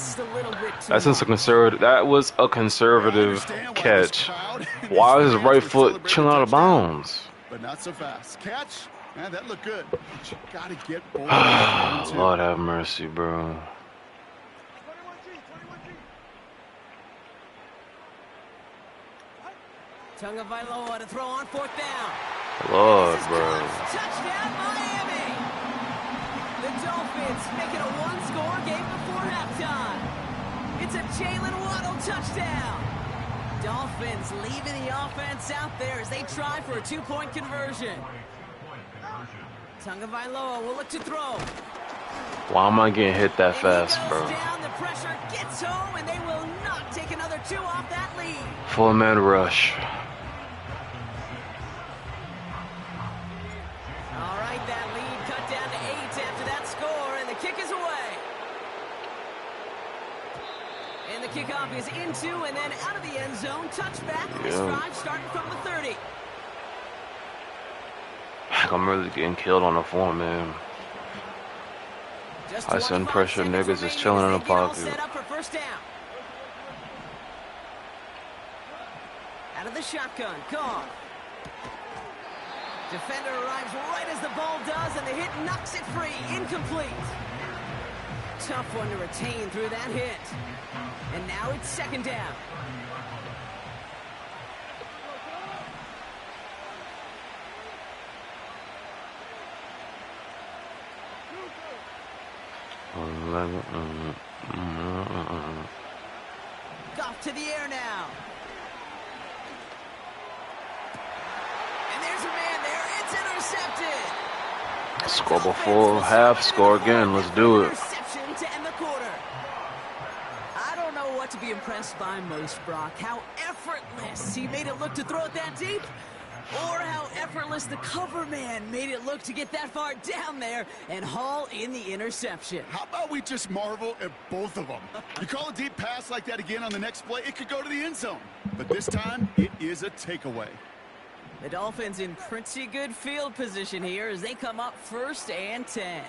That's a conservative. That was a conservative catch. Why is his right foot chilling out of bounds? But not so fast. Catch. Man, that looked good. But you gotta get Lord have mercy, bro. Tagovailoa to throw on 4th down. Lord, bro. Touchdown, Miami. The Dolphins make it a one-score game before halftime. It's a Jalen Waddle touchdown. Dolphins leaving the offense out there as they try for a 2-point conversion. Tagovailoa will look to throw. Why am I getting hit that fast, bro? Down, the pressure gets home, and they will not take another 2 off that lead. 4-man rush. All right, that lead cut down to 8 after that score, and the kick is away. And the kickoff is into and then out of the end zone. Touchback. This drive starting from the 30. I'm really getting killed on the 4-man. I send pressure, niggas is chilling in the pocket. Set up for 1st down. Out of the shotgun, Goff. Defender arrives right as the ball does, and the hit knocks it free. Incomplete. Tough one to retain through that hit. And now it's 2nd down. Goff to the air now. And there's a man there. It's intercepted. Score before half, score again. Let's do it. Interception to end the quarter. I don't know what to be impressed by most, Brock. How effortless he made it look to throw it that deep, or how effortless the cover man made it look to get that far down there and haul in the interception. How about we just marvel at both of them? You call a deep pass like that again on the next play, it could go to the end zone. But this time, it is a takeaway. The Dolphins in pretty good field position here as they come up 1st and 10.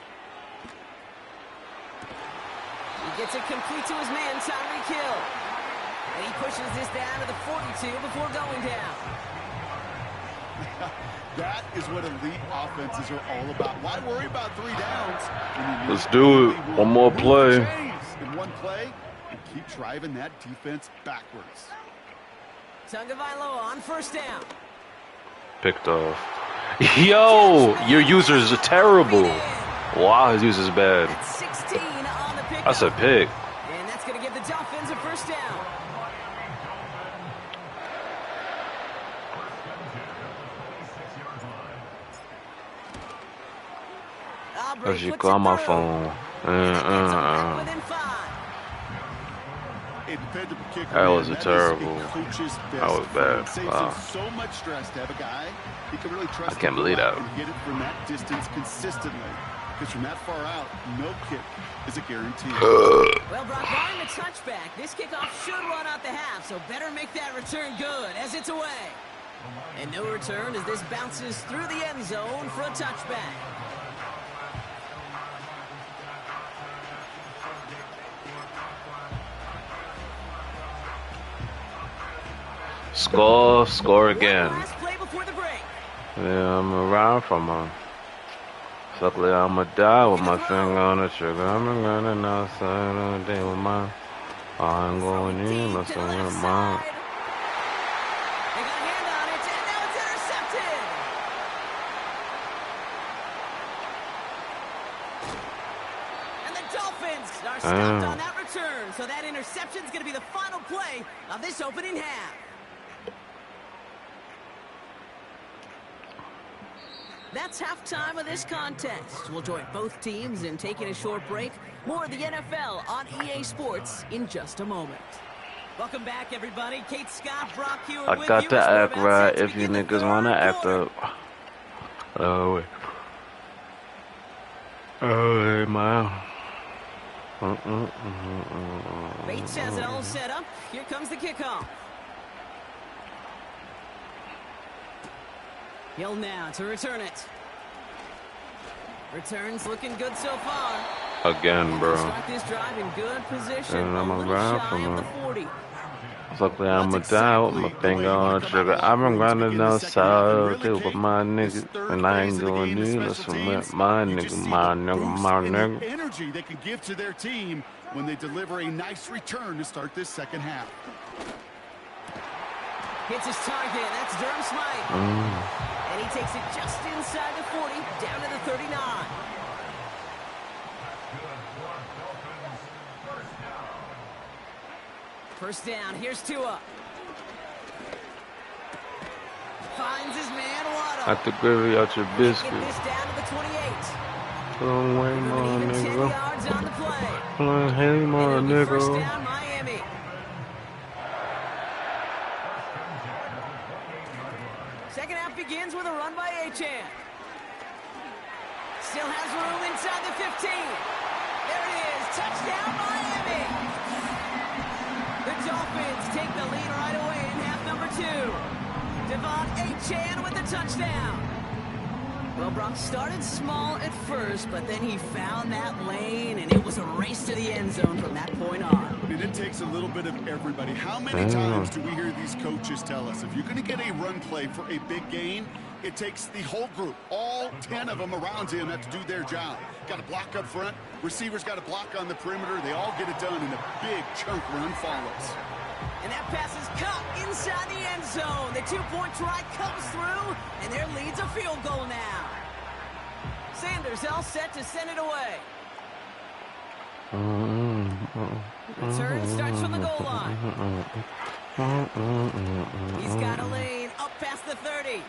He gets it complete to his man, Tyreek Hill. And he pushes this down to the 42 before going down. That is what elite offenses are all about. Why worry about 3 downs? Let's do it. One more play. In one play, and keep driving that defense backwards. Tagovailoa on 1st down. Picked off. Yo, your users are terrible. Wow, his user's bad. That's 16 on the pickup. That's a pick. And that's going to give the Dolphins a 1st down. As you call my phone. That was a terrible. That was bad. Wow. So much stress to have a guy he can really trust. I can't believe that. Hit it from that distance consistently. Because from that far out, no kick is a guarantee. Well, Brock, barring the touchback, this kickoff should run out the half, so better make that return good as it's away. And no return as this bounces through the end zone for a touchback. Score again. Yeah, I'm around from him. Luckily, I'ma die with my finger on the trigger. I'm running outside all day with mine. I'm going in, let's go with mine. They got a hand on it, and now it's intercepted. And the Dolphins are stopped on that return, so that interception's going to be the final play of this opening half. That's halftime of this contest. We'll join both teams in taking a short break. More of the NFL on EA Sports in just a moment. Welcome back, everybody. Kate Scott, Brock here with you. I got to act right if you niggas want to act up. Oh, wait. Oh, hey, man. Bates has it all set up. Here comes the kickoff. Hill now to return it. Returns looking good so far. Again, bro. Start this drive in good position. And I'm a little around shy from of the it. 40. Luckily, I'ma die with my finger on the trigger. I've been running outside too with my niggas, and I ain't doing needless from my nigga, my nigga. Energy they can give to their team when they deliver a nice return to start this second half. Hits his target. That's Durham Smythe. And he takes it just inside the 40, down to the 39. First down. Here's Tua. Finds his man, Waddle. At the gravy out your biscuit. Get this down to the 28. Long way, my Even 10 nigga. yards on the play. Hey, my And it'll be first nigga. down, Miami. Second half begins with a run by Achane. Still has room inside the 15. There it is. Touchdown, Miami. The Dolphins take the lead right away in half number 2. Devon Achane with the touchdown. Well, Brock started small at first, but then he found that lane, and it was a race to the end zone from that point on. And it takes a little bit of everybody. How many times do we hear these coaches tell us, if you're going to get a run play for a big gain, it takes the whole group, all 10 of them around him have to do their job. Got to block up front. Receivers got to block on the perimeter. They all get it done, and a big chunk run follows. And that pass is caught inside the end zone. The 2-point try comes through, and their lead's a field goal now. Sanders all set to send it away. Return starts from the goal line. He's got a lane up past the 30.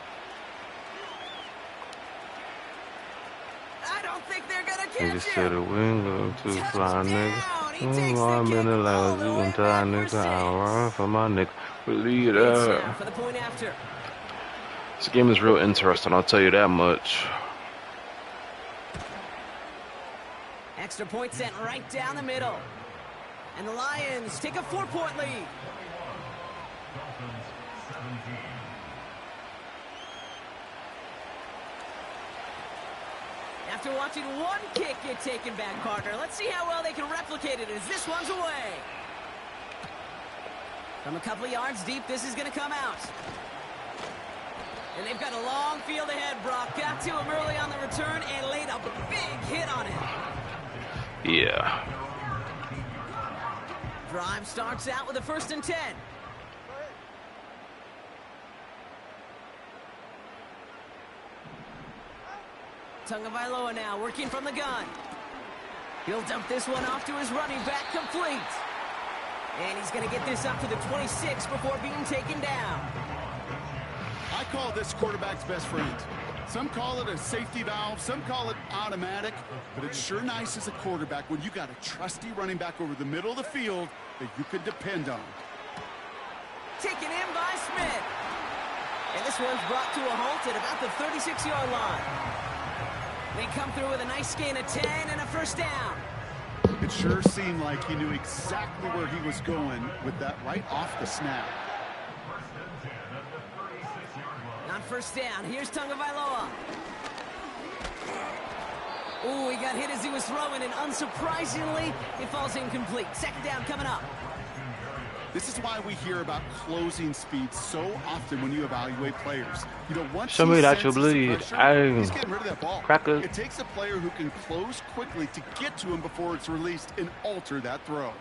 I don't think they're going to catch Nigga him. said a window to fly, nigga. He takes the I'm kick in the all last the you way can tie, back for nigga. 6. I'll run for my nigga. Believe It's that. down for the point after. This game is real interesting, I'll tell you that much. Extra point sent right down the middle. And the Lions take a 4-point lead. After watching one kick get taken back, partner, let's see how well they can replicate it as this one's away. From a couple of yards deep, this is going to come out. And they've got a long field ahead, Brock. Got to him early on the return and laid a big hit on him. Yeah. Drive starts out with a 1st and 10. Tagovailoa now working from the gun. He'll dump this one off to his running back, complete. And he's going to get this up to the 26 before being taken down. I call this quarterback's best friend. Some call it a safety valve, some call it automatic, but it's sure nice as a quarterback when you got a trusty running back over the middle of the field that you can depend on. Taken in by Smith. And this one's brought to a halt at about the 36-yard line. They come through with a nice gain of 10 and a 1st down. It sure seemed like he knew exactly where he was going with that right off the snap. On 1st down, here's Tagovailoa. Ooh, he got hit as he was throwing, and unsurprisingly, it falls incomplete. 2nd down coming up. This is why we hear about closing speed so often when you evaluate players. You know, once Show he me that you senses bleed. pressure, he's getting rid of that ball. Cracker. It takes a player who can close quickly to get to him before it's released and alter that throw.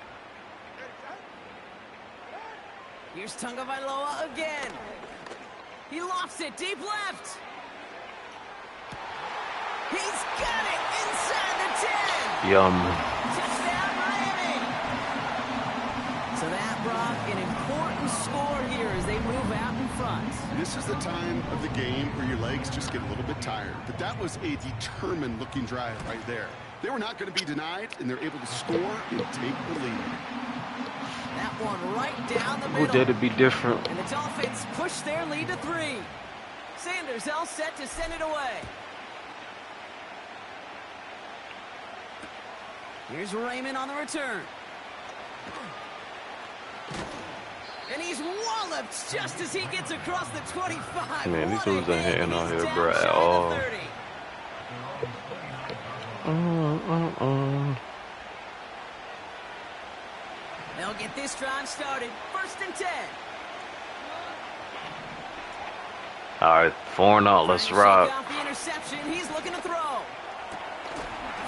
Here's Tagovailoa again. He lofts it deep left. He's got it inside the 10. Yum. Touchdown, Miami. So that, Brock, an important score here as they move out in front. This is the time of the game where your legs just get a little bit tired. But that was a determined-looking drive right there. They were not going to be denied, and they're able to score and take the lead. That one right down the middle. Who did it be different? And the Dolphins push their lead to 3. Sanders all set to send it away. Here's Raymond on the return. And he's walloped just as he gets across the 25. Man, these What a dudes ain't hit, hitting and out he's here, down bro, at shy of the all. 30. They'll get this drive started. 1st and 10. All right, 4-0. Let's Trying to rock. shake off the interception. He's looking to throw.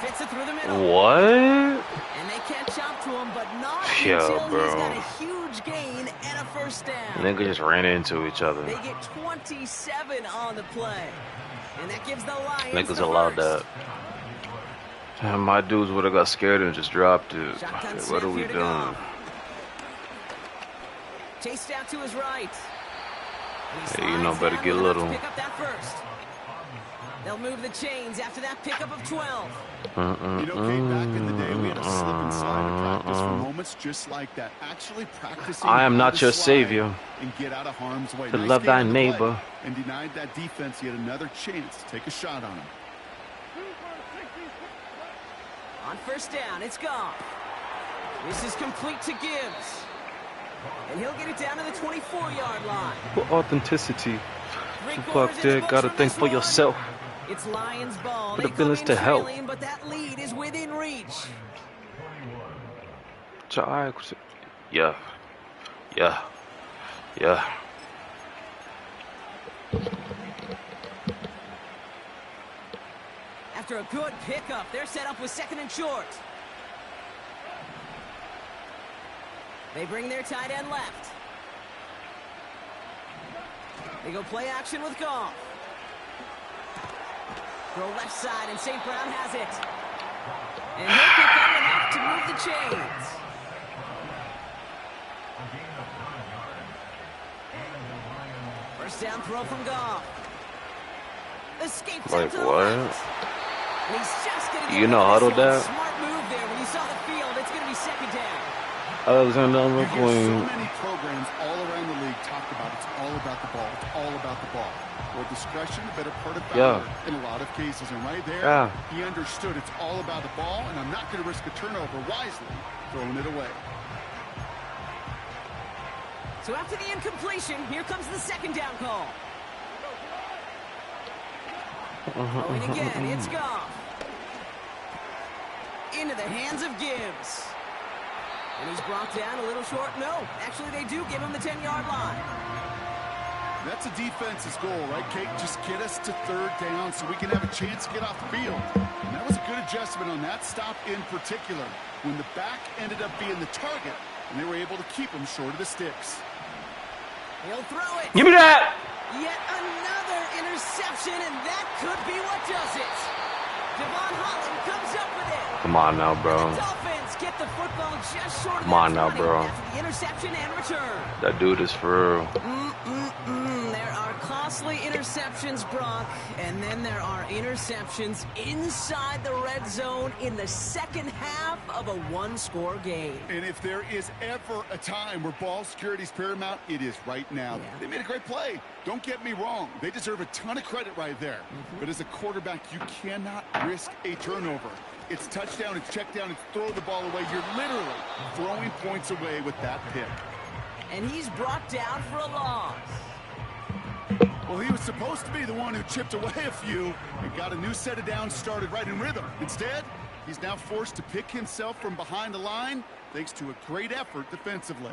Fits it through the middle. What? And they catch up to him, but not Yo, until bro. he's got a huge gain and a first down. Niggas just ran into each other. They get 27 on the play. And that gives the Lions Niggas the allowed first. that. Damn, my dudes would have got scared and just dropped it. Shotgun What snap are we here to doing? Goff. Chased out to his right. And he Hey, you know, slides better down get with enough to little. pick up that first. They'll move the chains after that pickup of 12. You know, Kate, back in the day, we had a slip and slide in practice for moments just like that. Actually practicing. I am how not to your slide savior. And get out of harm's way. To Nice love game thy on the play. neighbor. And denied that defense yet another chance to take a shot on him. On first down, it's Goff. This is complete to Gibbs. And he'll get it down to the 24-yard line. For authenticity. Three-quarters Fuck in the that, books gotta from think this for one. yourself. It's Lions ball. For They the come business in to help. trailing, but that lead is within reach. Yeah. Yeah. Yeah. After a good pickup, they're set up with second and short. They bring their tight end left. They go play action with Goff. Throw left side, and St. Brown has it. And he'll pick up enough to move the chains. First down throw from Goff. Escapes out Like to the what? left. And he's just gonna get You know rid of this huddle one. that? Smart move there. When you saw the field, it's going to be second down. Alexander You hear so McQueen. many programs all around the league talk about it's all about the ball. It's all about the ball. Or discretion, the better part of valor in a lot of cases. And right there, he understood it's all about the ball, and I'm not going to risk a turnover wisely, throwing it away. So after the incompletion, here comes the second down call. Throwing again, it's Goff. Into the hands of Gibbs. And he's brought down a little short. No, actually they do give him the 10-yard line. That's a defense's goal, right, Kate? Just get us to third down so we can have a chance to get off the field. And that was a good adjustment on that stop in particular, when the back ended up being the target, and they were able to keep him short of the sticks. He'll throw it. Give me that! Yet another interception, and that could be what does it. Devon Holland comes up with it. Come on now, bro. The Dolphins get the football just short of Come on their now, 20 bro. after the interception and return. That dude is for real. There are costly interceptions, Brock, and then there are interceptions inside the red zone in the second half of a one-score game. And if there is ever a time where ball security is paramount, it is right now. Yeah. They made a great play. Don't get me wrong. They deserve a ton of credit right there. But as a quarterback, you cannot risk a turnover. It's touchdown, it's check down, it's throw the ball away. You're literally throwing points away with that pick. And he's brought down for a loss. Well, he was supposed to be the one who chipped away a few and got a new set of downs started right in rhythm. Instead, he's now forced to pick himself from behind the line thanks to a great effort defensively.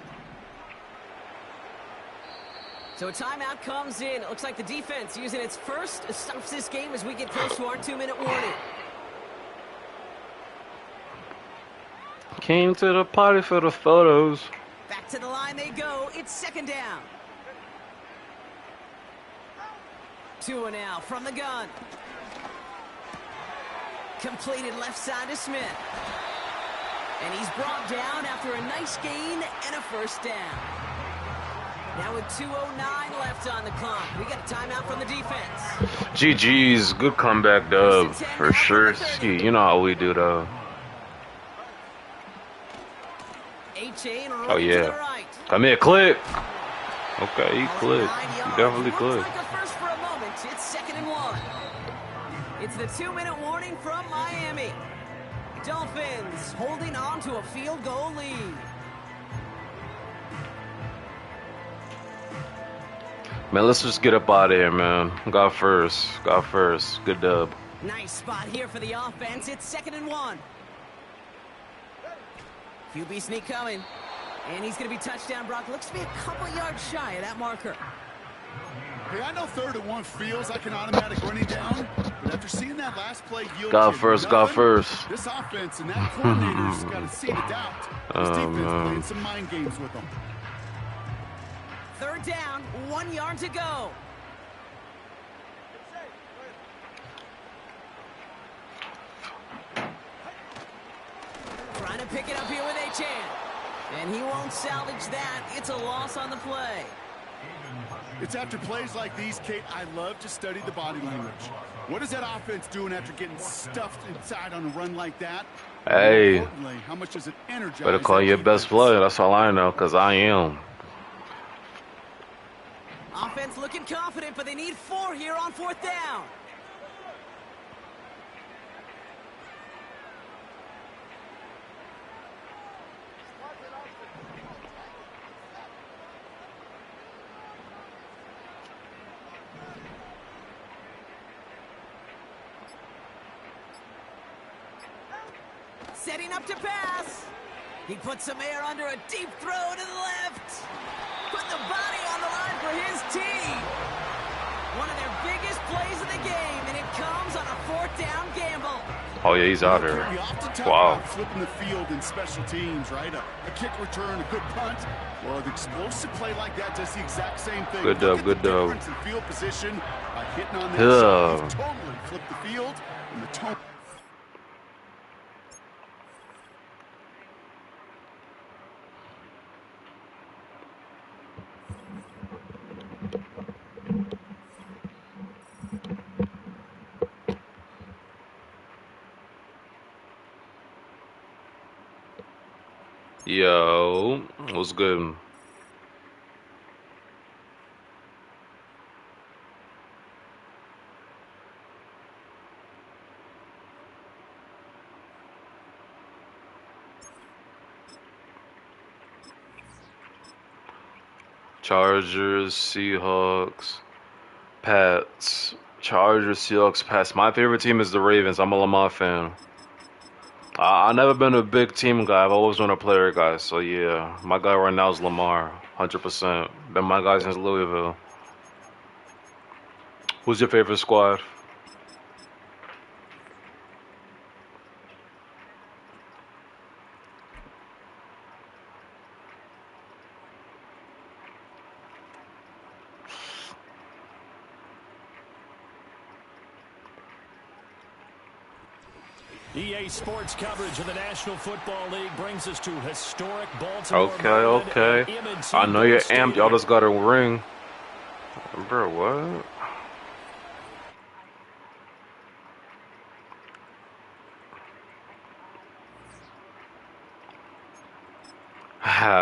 So a timeout comes in. It looks like the defense using its first stops this game as we get close to our 2-minute warning. Came to the party for the photos. Back to the line they go. It's second down. Tua now from the gun. Completed left side to Smith. And he's brought down after a nice gain and a first down. Now with 2:09 left on the clock, we got a timeout from the defense. GG's, good comeback dub for sure. You know how we do though. H.A. Oh yeah. Right. Come here, click. Okay, he clicked. He definitely clicked. Like a first for a moment. It's 2nd and 1. It's the 2-minute warning from Miami. Dolphins holding on to a field goal lead. Man, let's just get up out of here, man. Got first. Got first. Good dub. Nice spot here for the offense. It's 2nd and 1. QB sneak coming. And he's going to be touchdown. Brock looks to be a couple yards shy of that marker. Hey, I know 3rd and 1 feels like an automatic running down, but after seeing that last play yield Got to first, nothing, got first. This offense and that coordinator's got a seat of doubt. This defense playing some mind games with them. Third down, 1 yard to go. Trying to pick it up here with Achan. And he won't salvage that. It's a loss on the play. It's after plays like these, Kate, I love to study the body language. What is that offense doing after getting stuffed inside on a run like that? Hey, Importantly, how much does it energize? better call your best player. That's all I know, because I am. Offense looking confident, but they need 4 here on 4th down. Setting up to pass. He puts some air under a deep throw to the left. Put the body on the line for his team. One of their biggest plays of the game, and it comes on a 4th down gamble. Oh, yeah, he's out here. We often talk Wow. about flipping the field in special teams, right? A kick return, a good punt. Well, an explosive play like that does the exact same thing. Good Look dub, at good the dub. difference in field position by hitting on that Yeah. shot. He's totally flipped the field and the tone. Yo, what's good? Chargers, Seahawks, Pats. Chargers, Seahawks, Pats. My favorite team is the Ravens. I'm a Lamar fan. I've never been a big team guy. I've always been a player guy. So yeah, my guy right now is Lamar, 100%. Been my guy since Louisville. Who's your favorite squad? EA Sports coverage of the National Football League brings us to historic Baltimore. Okay. I know you're amped. Y'all just got a ring. Bro, what?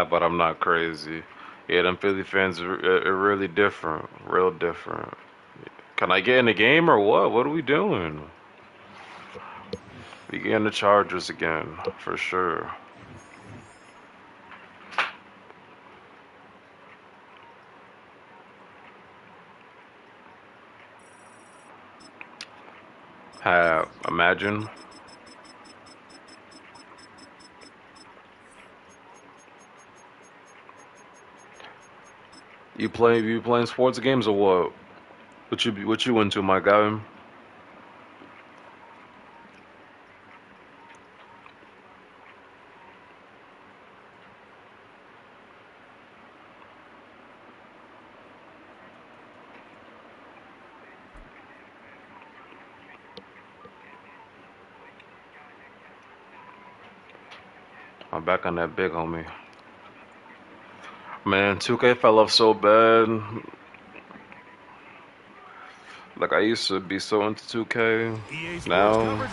But I'm not crazy. Yeah, them Philly fans are really different. Real different. Can I get in the game or what? What are we doing? We getting the Chargers again, for sure. Imagine. You playing sports games or what? What you into, my guy? I'm back on that big homie. Man, 2K fell off so bad. Like I used to be so into 2K. Now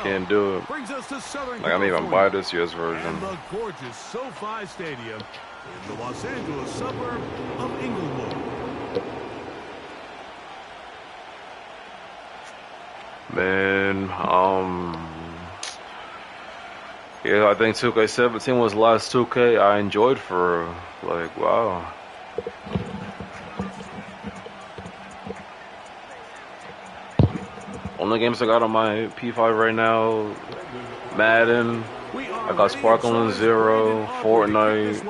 can't do it. Brings us to Southern Like I may even buy this year's version. and the gorgeous SoFi Stadium in the Los Angeles suburb of Inglewood. Man, yeah, I think 2K17 was the last 2K I enjoyed for like wow. Only games I got on my P5 right now, Madden. I got Sparkling Zero, Fortnite,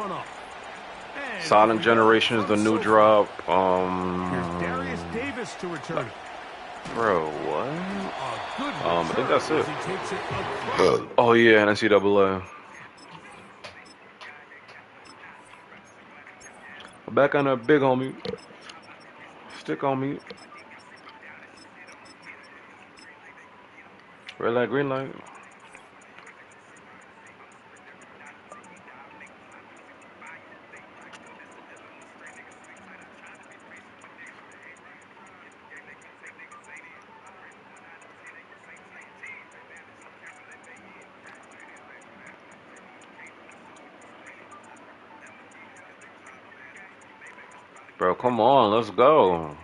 Sonic Generations, the new drop. Here's Darius Davis to return. Bro, what? I think that's it. He takes it across. Oh yeah, and NCAA. Back on that big homie. Stick on me. Red light, green light. Bro, come on, let's go.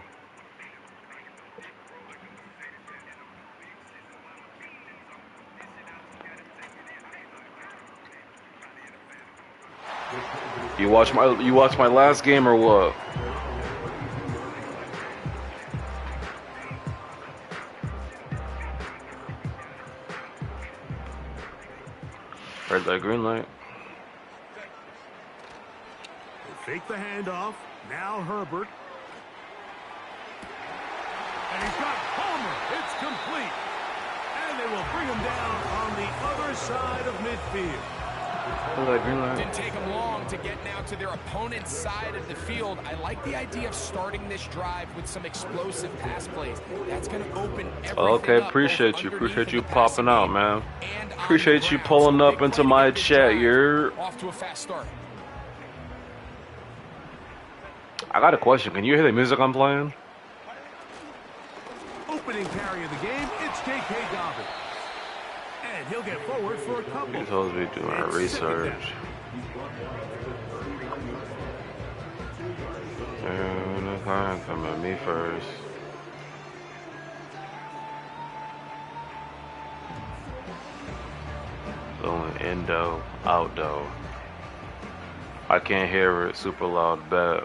You watch my last game or what? Red light, green light. They fake the handoff. Now Herbert. And he's got Homer. It's complete. And they will bring him down on the other side of midfield. Red light, green light. Didn't take them long to get now to their opponent's side of the field. I like the idea of starting this drive with some explosive pass plays. That's going to open everything Okay, up, appreciate you. both Appreciate underneath you in the passing popping out, game man. and on Appreciate the you ground. pulling So up big into play to my get this chat. drive You're. off to a fast start. I got a question. Can you hear the music I'm playing? Opening carry of the game, it's J.K. Dobbins. And he'll get forward for a couple. You're supposed to be doing our research. Come at me first. Going indo, outdo. I can't hear it super loud. Bet.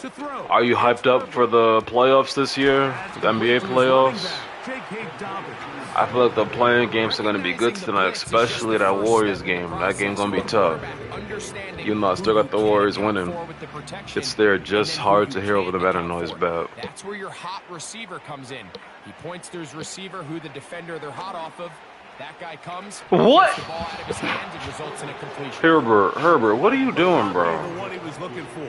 To throw. Are you hyped up for the playoffs this year? The NBA playoffs? J.K. Dobbins. I feel like the playing games are going to be good tonight, especially that Warriors game. That game's going to be tough. Even though I still got the Warriors winning, it's there just hard to hear over the Madden noise, bet. That's where your hot receiver comes in. He points to his receiver, who the defender they're hot off of. That guy comes, What? gets the ball out of his hands, and results in a completion. Herbert, what are you doing, bro? The one he was looking for.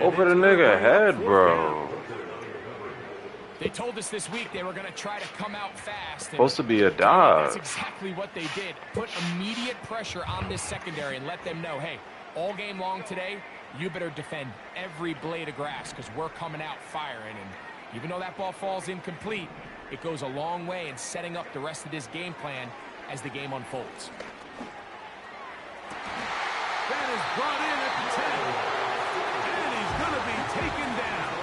Over the nigga head, bro. They told us this week they were going to try to come out fast. Supposed to be a dive. That's exactly what they did. Put immediate pressure on this secondary and let them know, hey, all game long today, you better defend every blade of grass because we're coming out firing. And even though that ball falls incomplete, it goes a long way in setting up the rest of this game plan as the game unfolds. That is brought in at the 10. And he's going to be taken down.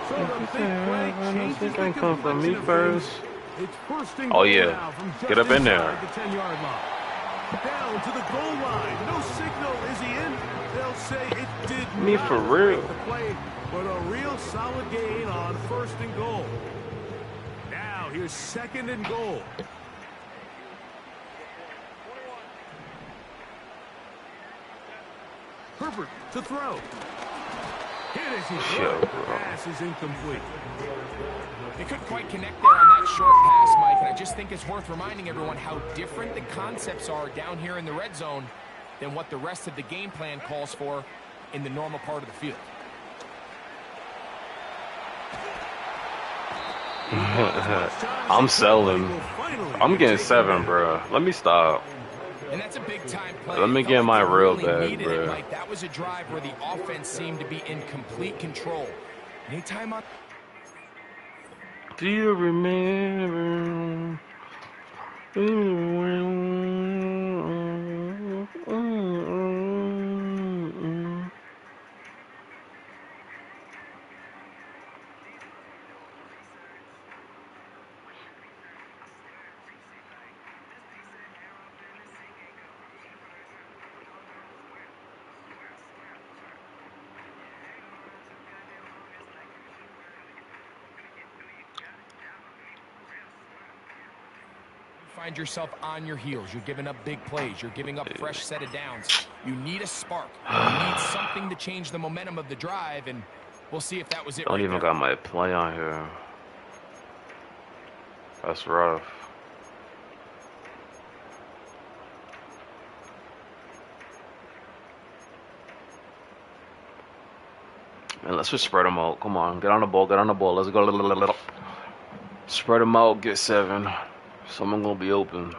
So the big play changes the come from me complexion of first. things. It's first and Oh, goal yeah. now from just Get up in there. inside the 10-yard line. Down to the goal line. No signal. Is he in? They'll say it did Me not for real. break the play, but a real solid gain on first and goal. Now here's second and goal. Herbert to throw. Hit as he throws. Pass is incomplete. They couldn't quite connect there on that short pass, Mike, and I just think it's worth reminding everyone how different the concepts are down here in the red zone than what the rest of the game plan calls for in the normal part of the field. I'm selling. I'm getting 7, bro. Let me stop. And that's a big-time play. Let me It get felt my like they real really bag, needed it, bro. Mike. That was a drive where the offense seemed to be in complete control. Anytime on... Do you remember? Find yourself on your heels. You're giving up big plays. You're giving up fresh set of downs. You need a spark. You need something to change the momentum of the drive, and we'll see if that was it. Don't right even there. got my play on here. That's rough. And let's just spread them out. Come on, get on the ball, get on the ball. Let's go. Spread them out, get 7. Someone gonna be open.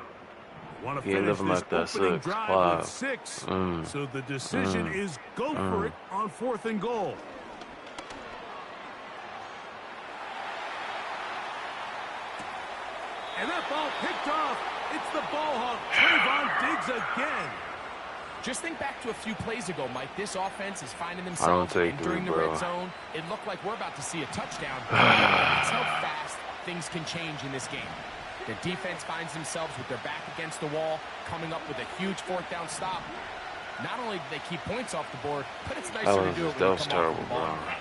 Want to He ain't finish living this like that. opening 6, drive 5. with 6. So the decision is go for it on 4th and goal. And that ball picked off. It's the ball hawk. Trayvon Diggs again. Just think back to a few plays ago, Mike. This offense is finding themselves entering the red zone. It looked like we're about to see a touchdown. That's how fast things can change in this game. The defense finds themselves with their back against the wall, coming up with a huge 4th down stop. Not only do they keep points off the board, but it's nicer to do it when That you was come off terrible, the ball. bro.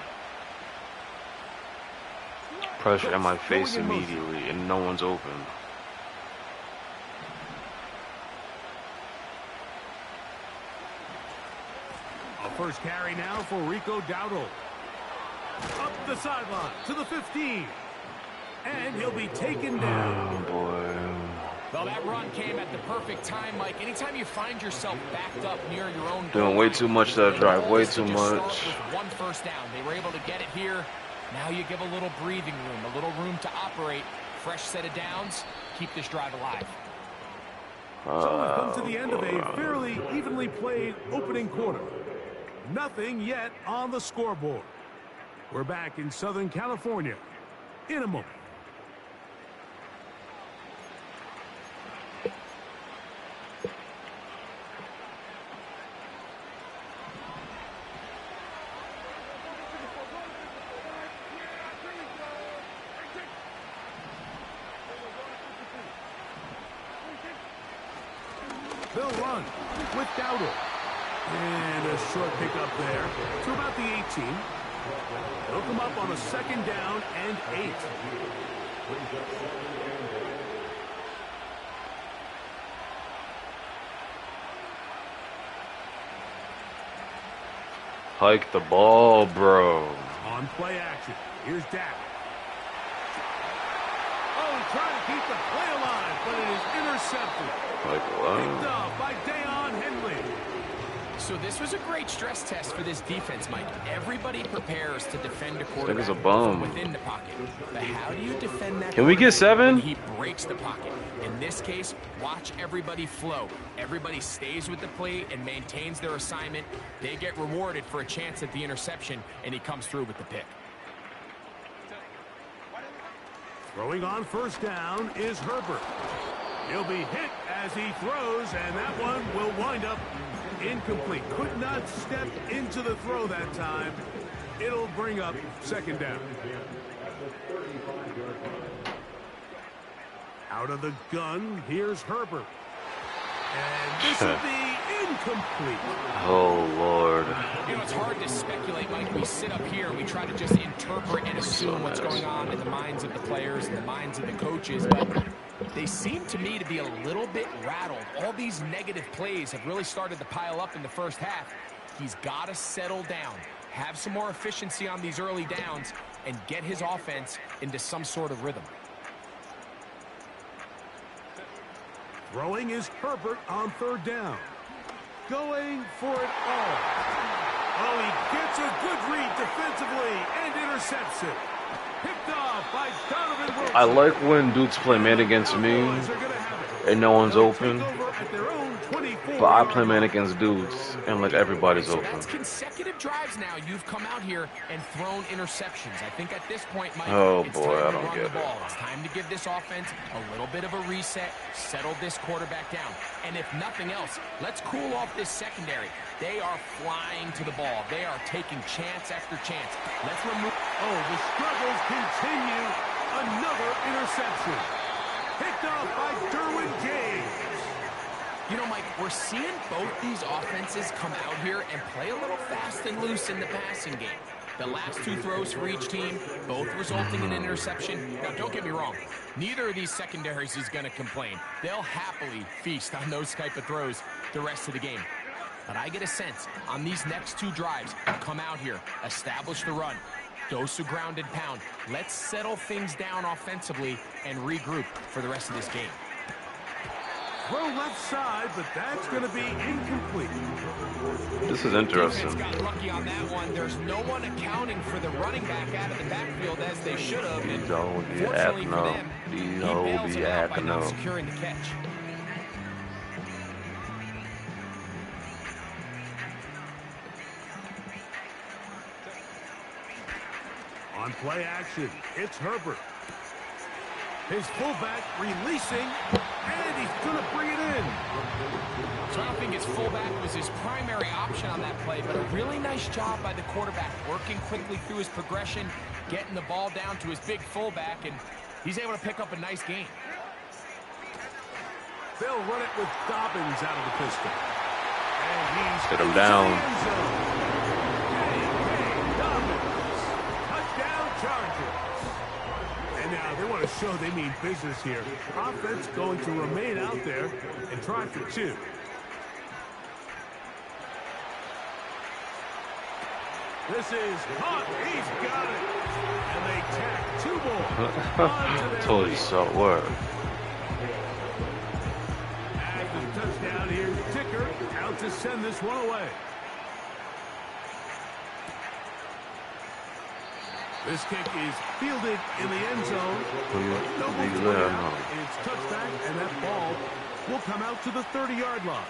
Pressure in my face immediately, and no one's open. A first carry now for Rico Dowdle. Up the sideline to the 15. And he'll be taken down. Oh, boy. Well, that run came at the perfect time, Mike. Anytime you find yourself backed up near your own Doing goal way line, too much that drive, way too just start much. with 1 first down. They were able to get it here. Now you give a little breathing room, a little room to operate. Fresh set of downs. Keep this drive alive. So we've come to the end of a fairly evenly played opening quarter. Nothing yet on the scoreboard. We're back in Southern California in a moment. They'll run with Dowdle. And a short pickup there to about the 18. They'll come up on a 2nd down and 8. Hike the ball, bro. On play action, here's Dak. Oh, he's trying to keep the play alive, but it is intercepted. Like what? Picked off by Deion Henley. So this was a great stress test for this defense, Mike. Everybody prepares to defend a quarterback This nigga's a bum. from within the pocket. But how do you defend that? Can we get 7? When he breaks the pocket. In this case, watch everybody flow. Everybody stays with the play and maintains their assignment. They get rewarded for a chance at the interception, and he comes through with the pick. Throwing on first down is Herbert. He'll be hit as he throws, and that one will wind up incomplete. Could not step into the throw that time. It'll bring up 2nd down. Out of the gun, here's Herbert. And this will be incomplete. Oh, Lord. You know, it's hard to speculate, Mike. We sit up here and we try to just interpret and assume what's going on in the minds of the players and the minds of the coaches, but they seem to me to be a little bit rattled. All these negative plays have really started to pile up in the first half. He's got to settle down, have some more efficiency on these early downs, and get his offense into some sort of rhythm. Throwing is Herbert on 3rd down. Going for it all. Oh, he gets a good read defensively and intercepts it. Picked off by Donovan Wilson. I like when dudes play man against me and no one's open. But I play man against dudes and like everybody's So open. that's consecutive drives now. You've come out here and thrown interceptions. I think at this point, Mike, Oh, it's boy, I time to don't run get the it. ball. It's time to give this offense a little bit of a reset, settle this quarterback down. And if nothing else, let's cool off this secondary. They are flying to the ball. They are taking chance after chance. Let's remove... Oh, the struggles continue. Another interception. Picked off by Derwin James. You know, Mike, we're seeing both these offenses come out here and play a little fast and loose in the passing game. The last 2 throws for each team, both resulting in an interception. Now, don't get me wrong. Neither of these secondaries is going to complain. They'll happily feast on those type of throws the rest of the game. But I get a sense on these next 2 drives, come out here, establish the run, dose of ground and pound. Let's settle things down offensively and regroup for the rest of this game. throw left side, but that's going to be incomplete. This is interesting. Defense got lucky on that one. There's no one accounting for the running back out of the backfield as they should have. These hoes be Fortunately acting for up. them, These he hoes bails be them out by acting not up. securing the catch. On play action, it's Herbert. His fullback releasing, and he's going to bring it in. So I don't think his fullback was his primary option on that play, but a really nice job by the quarterback, working quickly through his progression, getting the ball down to his big fullback, and he's able to pick up a nice gain. They'll run it with Dobbins out of the pistol. And he's Hit him down. Dobbins. Touchdown Chargers. And now they want to show they mean business here. Offense going to remain out there and try for two. This is caught. He's got it. And they tack 2 more. I told you so. What? After the touchdown, here's Ticker out to send this one away. This kick is fielded in the end zone. No move out. It's touchback, and that ball will come out to the 30-yard line.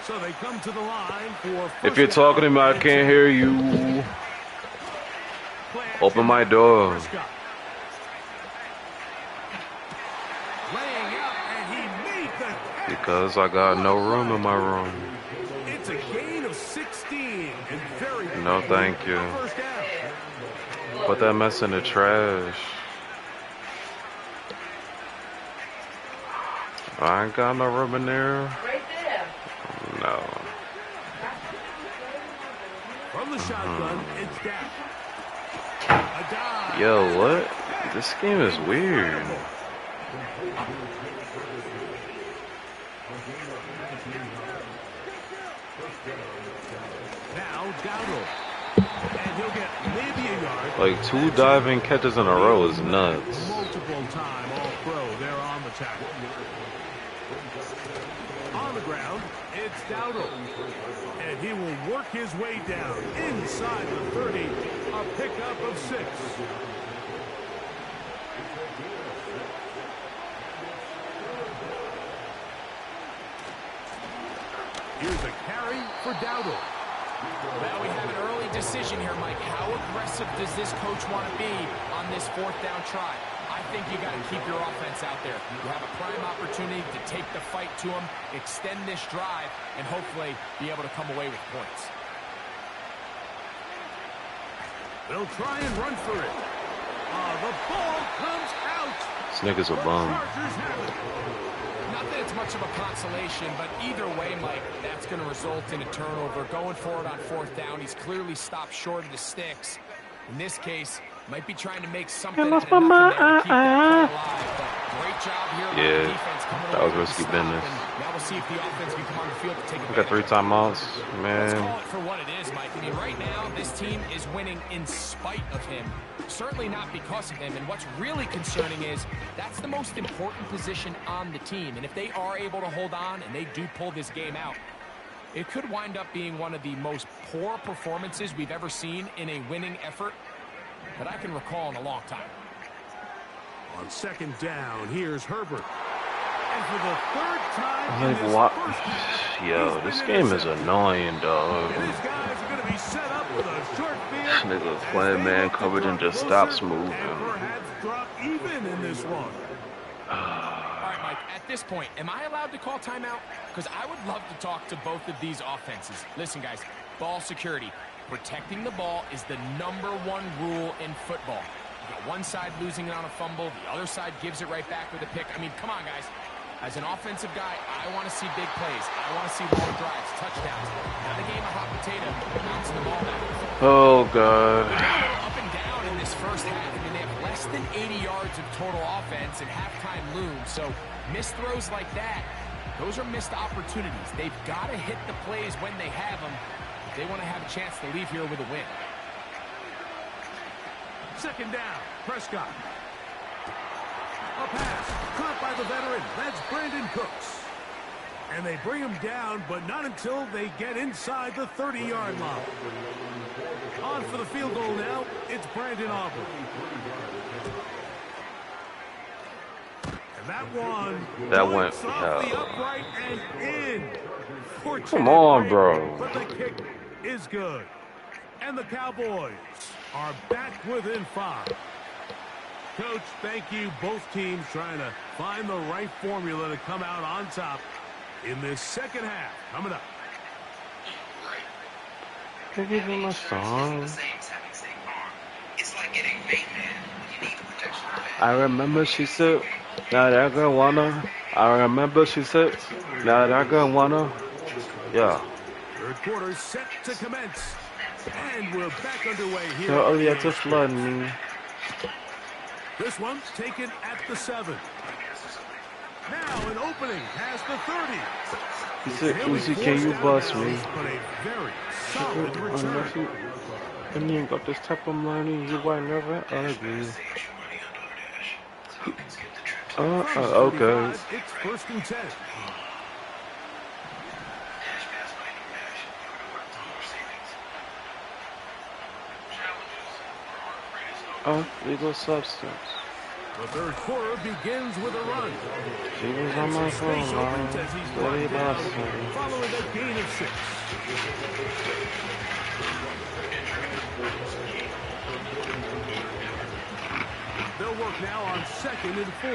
So they come to the line for first If you're talking to me, I can't hear you. Open my door. Because I got no room in my room. It's a gain of 16 and very No, thank you. Put that mess in the trash. I ain't got no room in there. Right there. No. From the shotgun, it's down. A dive. Yo, what? This game is weird. Now Dowdle. And he'll get maybe a yard. Like 2 diving catches in a row is nuts. Multiple time all pro there on the tackle. On the ground, it's Dowdle. And he will work his way down inside the 30. A pickup of 6. Here's a carry for Dowdle. Well, we have an early decision here, Mike. How aggressive does this coach want to be on this 4th down try? I think you got to keep your offense out there. You have a prime opportunity to take the fight to them, extend this drive, and hopefully be able to come away with points. They'll try and run for it. The ball comes out. This nigga's a bum. Chargers have it. Not that it's much of a consolation, but either way, Mike, that's going to result in a turnover. Going forward on 4th down, he's clearly stopped short of the sticks. In this case, might be trying to make something out of nothing there to keep that play alive. But great job here by the defense coming that was away with risky the stop. business. And now we'll see if the offense can come on the field to take We advantage. got 3 timeouts, Let's man. call it for what it is, Mike. I mean, right now, this team is winning in spite of him. Certainly not because of him. And what's really concerning is that's the most important position on the team. And if they are able to hold on and they do pull this game out, it could wind up being one of the most poor performances we've ever seen in a winning effort that I can recall in a long time. On 2nd down, here's Herbert. And for the 3rd time in Like, this what? first half, Yo, he's this been game is intercepted. annoying, dog. And these guys are going to be set up with a short field. Niggas as playing they man look to coverage and draw just closer stops moving. And perhaps drop even in this one. All right, Mike, at this point, am I allowed to call timeout? Because I would love to talk to both of these offenses. Listen, guys, ball security. Protecting the ball is the #1 rule in football. You got one side losing it on a fumble, the other side gives it right back with a pick. I mean, come on, guys. As an offensive guy, I want to see big plays. I want to see long drives, touchdowns. Not a game of hot potato. Bouncing the ball back. Oh, God. They're a little up and down in this first half. I mean, they have less than 80 yards of total offense, and halftime looms. So missed throws like that, those are missed opportunities. They've got to hit the plays when they have them if they want to have a chance to leave here with a win. Second down, Prescott. A pass, caught by the veteran. That's Brandon Cooks. And they bring him down, but not until they get inside the 30-yard line. On for the field goal now, it's Brandon Aubrey. And that one went off the upright and in. Fortunate Come on, break, bro. But the kick is good. And the Cowboys are back within 5. Coach, thank you. Both teams trying to find the right formula to come out on top in this second half. Coming up. Can you hear my song? I remember she said, now that girl wanna. I remember she said, now that girl wanna. Yeah. Third quarter set to commence. And we're back underway here. So earlier to flood me. This one taken at the 7. Now an opening past the 30. He said, Uzi, can you bust me? But a very solid return. And you got this type of money, you ain't never ugly. Okay. It's 1st and 10. Legal substance. The third quarter begins with a run. She was on my phone, Following a gain of 6. They'll work now on 2nd and 4.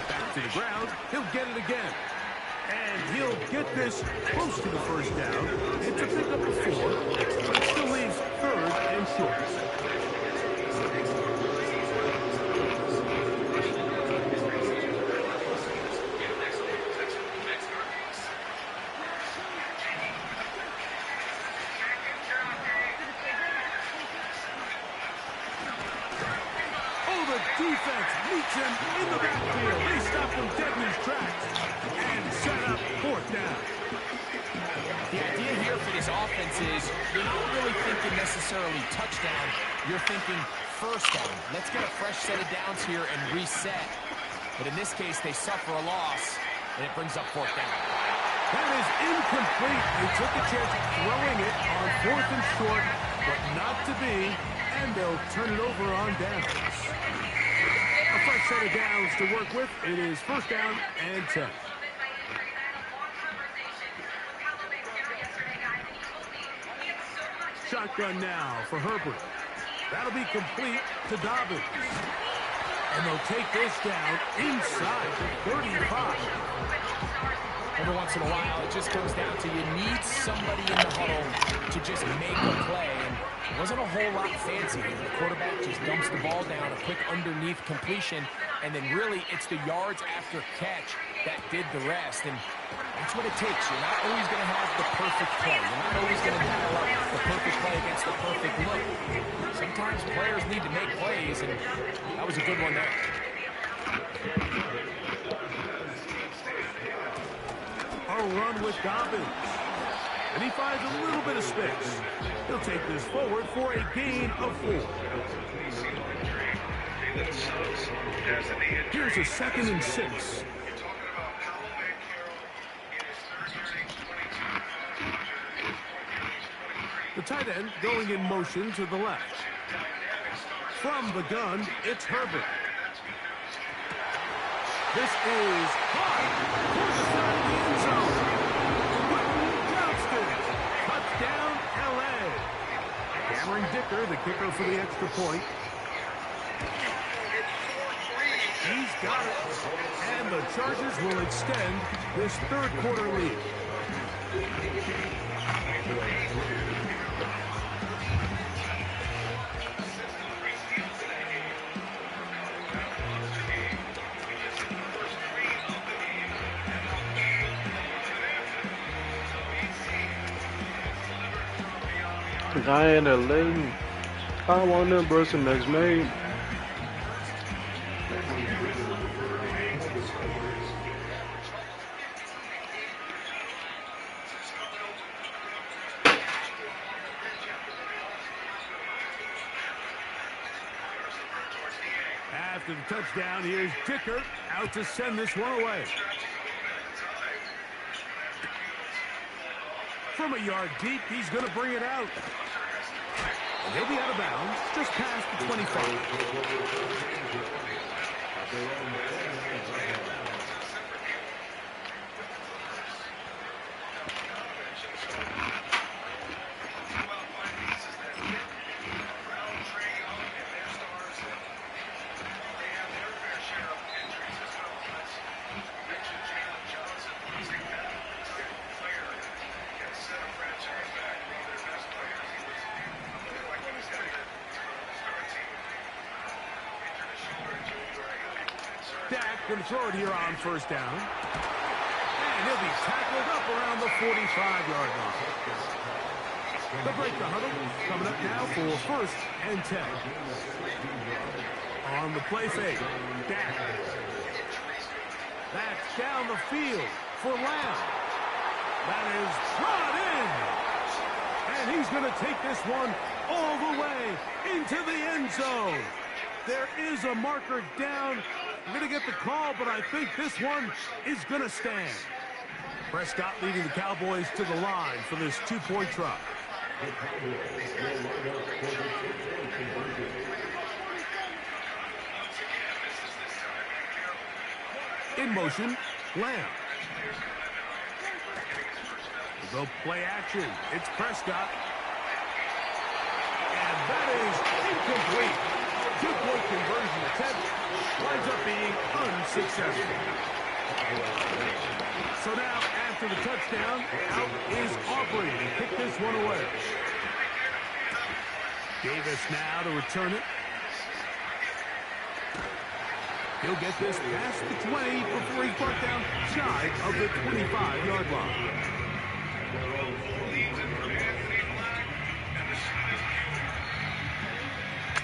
Back to the ground. He'll get it again. And he'll get this close to the first down. It's a pickup of 4, but it still leaves 3rd and short. Oh, the defense meets him in the backfield. They stop him dead in his tracks. And set up 4th down. The idea here for this offense is you're not really thinking necessarily touchdown. You're thinking first down. Let's get a fresh set of downs here and reset. But in this case, they suffer a loss, and it brings up 4th down. That is incomplete. They took a chance throwing it on 4th and short, but not to be, and they'll turn it over on downs. A fresh set of downs to work with. It is 1st down and 10. Shotgun now for Herbert. That'll be complete to Dobbins. And they'll take this down inside the 35. Every once in a while, it just comes down to you need somebody in the huddle to just make a play. And it wasn't a whole lot fancy. The quarterback just dumps the ball down, a quick underneath completion, and then really it's the yards after catch that did the rest. And that's what it takes. You're not always going to have the perfect play. You're not always going to dial up the perfect play against the perfect look. Sometimes players need to make plays, and that was a good one there. A run with Dobbins. And he finds a little bit of space. He'll take this forward for a gain of 4. Here's a 2nd and 6. The tight end going in motion to the left. From the gun, it's Herbert. This is high for the side of the end zone. Johnston, touchdown, L.A. Cameron Dicker, the kicker for the extra point. He's got it. And the Chargers will extend this 3rd quarter lead. Guy in the lane. I want the person next mate. After the touchdown, here's Dicker out to send this one away. From a yard deep, he's going to bring it out. And he'll be out of bounds just past the 25. Going to throw it here on first down. And he'll be tackled up around the 45-yard line. The break the huddle coming up now for first and 10. On the play fake, Dak. That's down the field for Lamb. That is brought in. And he's going to take this one all the way into the end zone. There is a marker down. I'm going to get the call, but I think this one is going to stand. Prescott leading the Cowboys to the line for this two-point try. In motion, Lamb. Go play action. It's Prescott. And that is incomplete. Two-point conversion attempt winds up being unsuccessful. So now, after the touchdown, out is Aubrey to kick this one away. Davis now to return it. He'll get this past the 20 before he's brought down shy of the 25-yard line.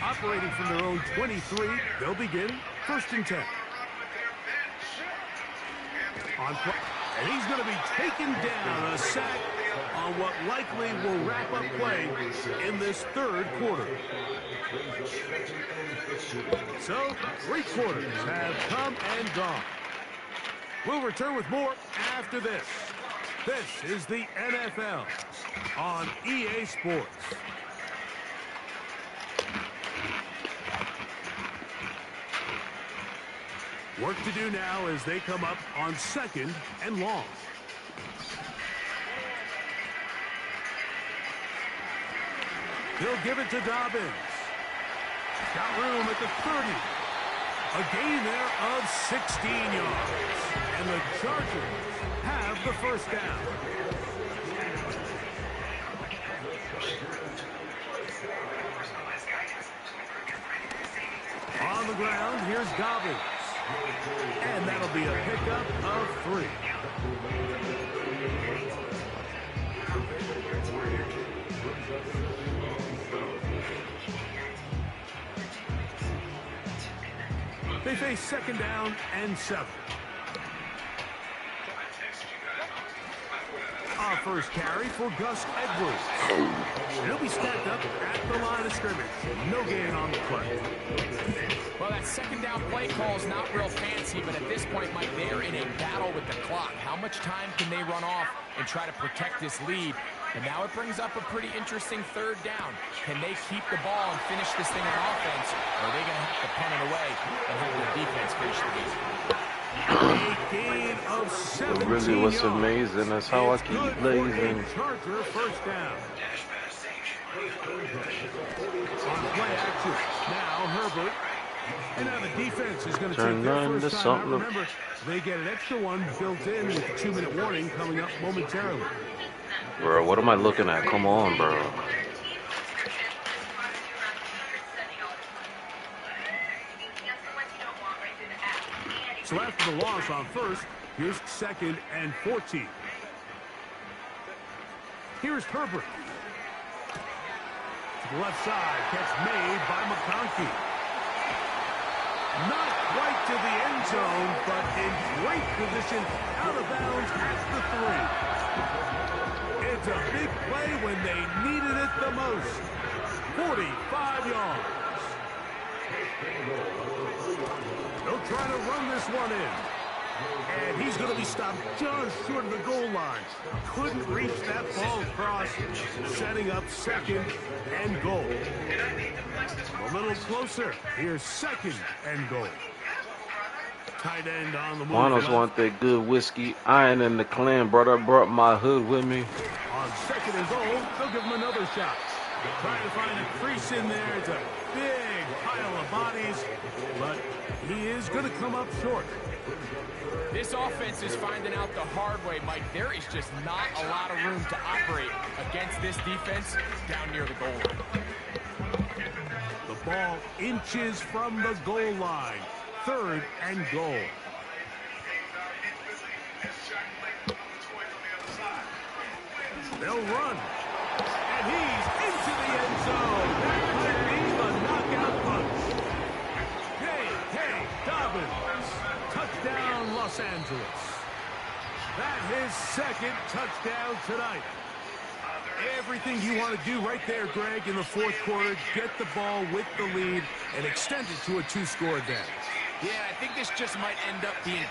Operating from their own 23, they'll begin first and 10. And he's going to be taken down, a sack on what likely will wrap up play in this third quarter. So, 3 quarters have come and gone. We'll return with more after this. This is the NFL on EA Sports. Work to do now as they come up on second and long. He'll give it to Dobbins. Got room at the 30. A gain there of 16 yards. And the Chargers have the first down. On the ground, here's Dobbins. And that'll be a pickup of 3. They face second down and 7. Our first carry for Gus Edwards. He'll be stacked up at the line of scrimmage. No gain on the play. Well, that second down play call is not real fancy, but at this point, Mike, they're in a battle with the clock. How much time can they run off and try to protect this lead? And now it brings up a pretty interesting third down. Can they keep the ball and finish this thing on offense, or are they going to have to punt it away and have their defense finish the game? A gain of 17 really, what's yards. amazing is how I keep blazing. Charger first down. On play action. Now Herbert. And now the defense is going to take their first time. Remember, they get an extra one built in with the 2-minute warning coming up momentarily. Bro, what am I looking at? Come on, bro. So after the loss on first, here's second and 14. Here's Herbert. To the left side, catch made by McConkey. Not quite to the end zone, but in great position, out of bounds at the 3. It's a big play when they needed it the most. 45 yards. They'll try to run this one in. And he's going to be stopped just short of the goal line. Couldn't reach that ball across, setting up second and goal. A little closer. Here's second and goal. Tight end on the move. Manos want that good whiskey. I ain't in the clan, brother. I brought my hood with me. On second and goal, they'll give him another shot. Trying to find a crease in there. It's a big pile of bodies, but he is going to come up short. This offense is finding out the hard way, Mike. There is just not a lot of room to operate against this defense down near the goal line. The ball inches from the goal line. Third and goal. They'll run. And he's into the end zone. That might be the knockout punch. Hey, Dobbins. Touchdown, Los Angeles. That's his second touchdown tonight. Everything you want to do right there, Greg, in the fourth quarter, get the ball with the lead and extend it to a two-score advantage. Yeah, I think this just might end up being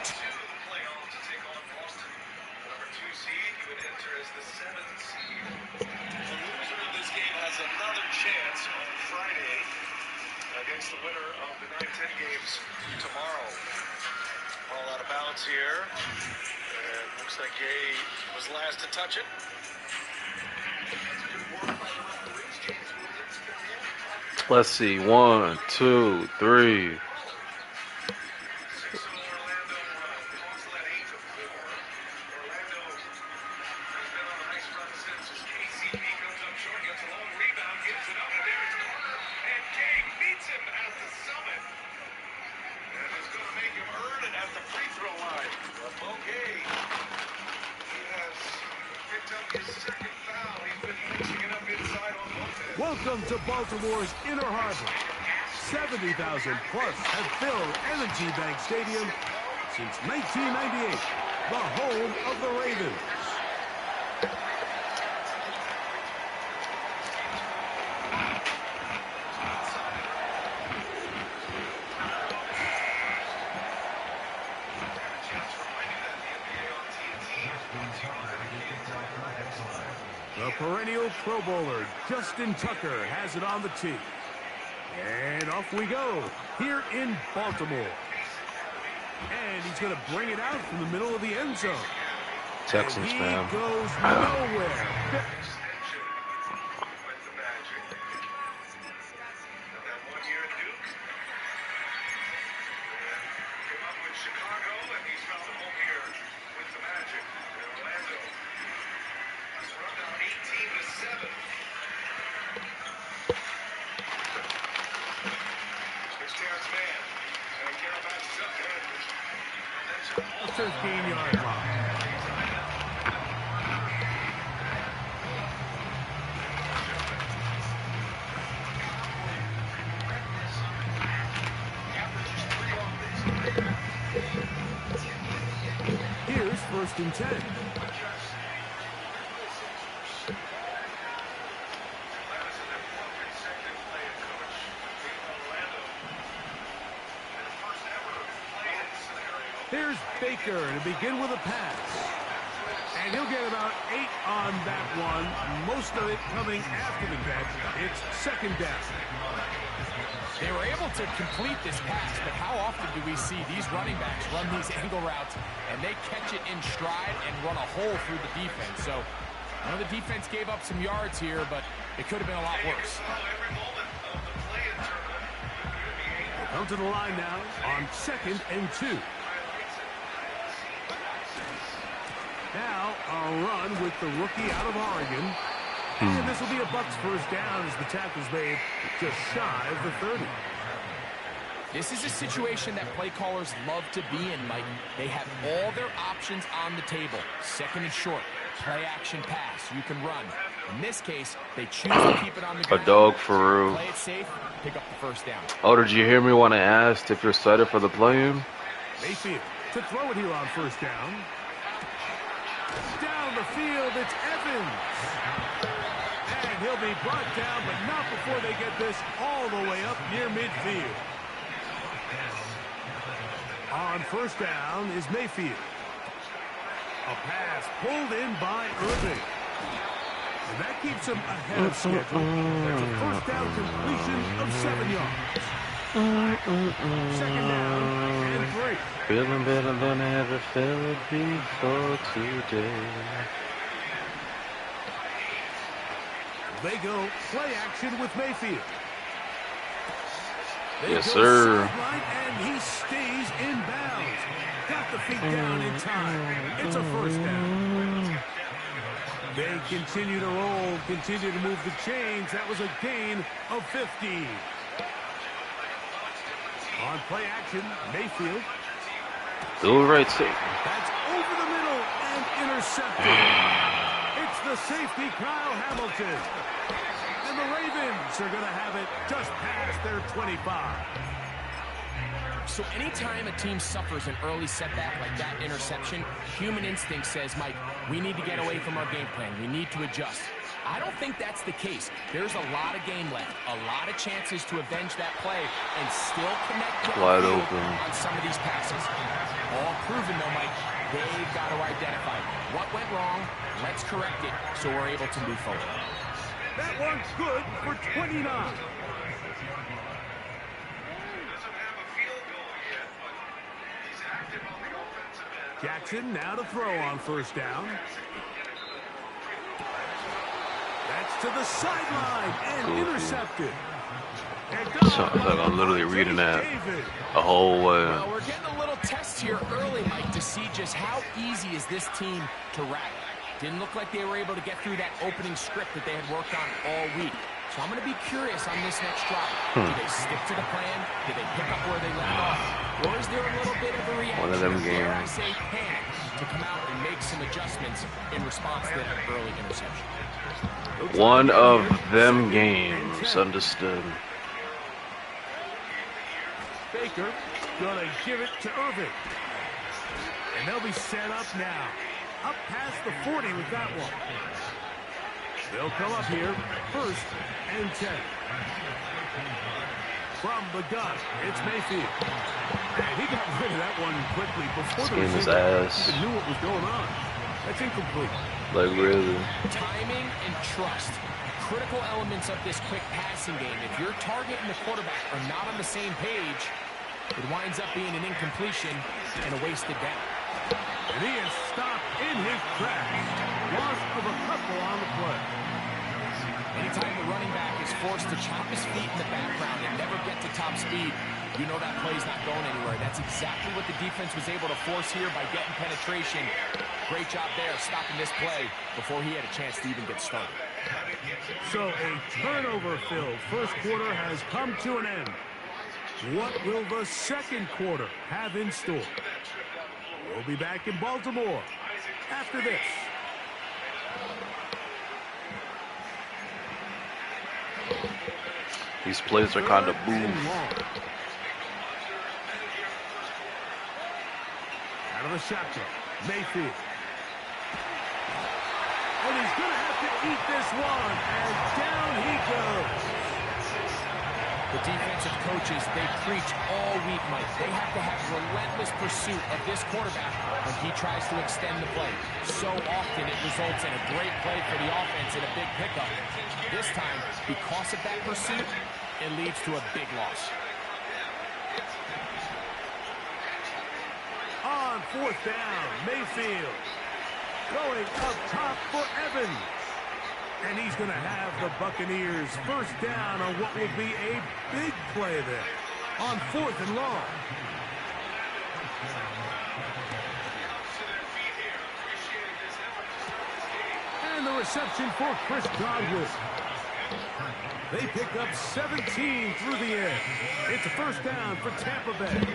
another chance on Friday against the winner of the 9-10 games tomorrow. Ball out of bounds here. And looks like Gay was last to touch it. Let's see. 1, 2, 3. Welcome to Baltimore's Inner Harbor. 70,000 plus have filled Energy Bank Stadium since 1998, the home of the Ravens. The perennial Pro Bowler, Justin Tucker, has it on the tee. And off we go, here in Baltimore. And he's going to bring it out from the middle of the end zone. Texans, man. He goes nowhere. A 15-yard line. Here's 1st and 10. Here's Baker to begin with a pass. And he'll get about 8 on that one. Most of it coming after the catch. It's second down. They were able to complete this pass, but how often do we see these running backs run these angle routes and they catch it in stride and run a hole through the defense? So, I know the defense gave up some yards here, but it could have been a lot worse. They'll come to the line now on 2nd and 2. Now, a run with the rookie out of Oregon. And this will be a Bucs first down as the tackle's made just shy of the 30. This is a situation that play callers love to be in, Mike. They have all their options on the table. 2nd and short, play action pass, you can run. In this case, they choose to keep it on the ground. A dog for real. Play it safe, pick up the first down. Oh, did you hear me when I asked if you're excited for the play-in? Mayfield to throw it here on first down. Down the field, it's Evans. And And he'll be brought down, but not before they get this all the way up near midfield. On first down is Mayfield. A pass pulled in by Irving. And that keeps him ahead of schedule. That's a first down completion of 7 yards. Second down and 3. Feeling better than I ever felt before today. They go play action with Mayfield. Yes, sir. And he stays in bounds. Got the feet down in time. It's a first down. They continue to roll, continue to move the chains. That was a gain of 15. On play action, Mayfield. Still right side. That's over the middle and intercepted. It's the safety, Kyle Hamilton. And the Ravens are going to have it just past their 25. So anytime a team suffers an early setback like that interception, human instinct says, Mike, we need to get away from our game plan. We need to adjust. I don't think that's the case. There's a lot of game left, a lot of chances to avenge that play and still connect wide open on some of these passes. All proven, though, Mike, they've got to identify what went wrong. Let's correct it so we're able to move forward. That one's good for 29. Jackson now to throw on first down. That's to the sideline and intercepted. Sounds like I'm literally reading that a whole way. Well, we're getting a little test here early, Mike, to see just how easy is this team to rattle. Didn't look like they were able to get through that opening script that they had worked on all week. So I'm going to be curious on this next drive. Do they stick to the plan? Do they pick up where they left off? Or is there a little bit of a reaction? One of them Dare I games. say panic to come out and make some adjustments in response to that early interception? One of them games. Understood. Baker gonna give it to Irving. And they'll be set up now. Up past the 40 with that one. They'll come up here, first and 10. From the gun, it's Mayfield. And he got rid of that one quickly before the receiver even knew what was going on. That's incomplete. Like, really? Timing and trust. Critical elements of this quick passing game. If your target and the quarterback are not on the same page, it winds up being an incompletion and a wasted down. And he is stopped in his tracks. Loss of a couple on the play. Anytime the running back is forced to chop his feet in the background and never get to top speed, you know that play's not going anywhere. That's exactly what the defense was able to force here by getting penetration. Great job there stopping this play before he had a chance to even get started. So a turnover-filled first quarter has come to an end. What will the second quarter have in store? We'll be back in Baltimore after this. These plays are kind of boom. Out of the shotgun, Mayfield. And he's going to have to eat this one, and down he goes. The defensive coaches, they preach all week, Mike. They have to have relentless pursuit of this quarterback when he tries to extend the play. So often it results in a great play for the offense and a big pickup. This time, because of that pursuit, it leads to a big loss. On fourth down, Mayfield going up top for Evans. And he's going to have the Buccaneers first down on what will be a big play there on fourth and long. And the reception for Chris Godwin. They pick up 17 through the air. It's a first down for Tampa Bay.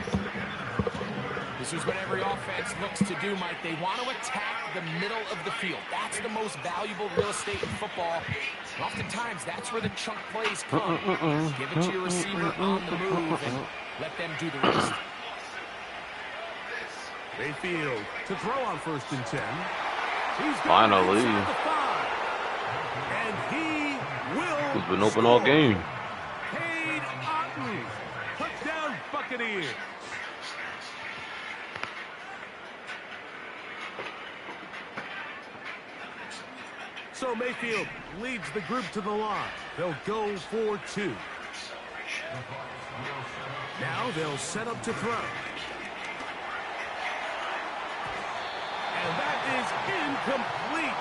This is what every offense looks to do, Mike. They want to attack the middle of the field. That's the most valuable real estate in football. And oftentimes, that's where the chunk plays come. Give it to your receiver on the move and let them do the rest. Mayfield to throw on first and 10. He's finally. and he He's been open all game. Cade Otton. Touchdown, Buccaneers. So Mayfield leads the group to the line. They'll go for 2. Now they'll set up to throw. And that is incomplete.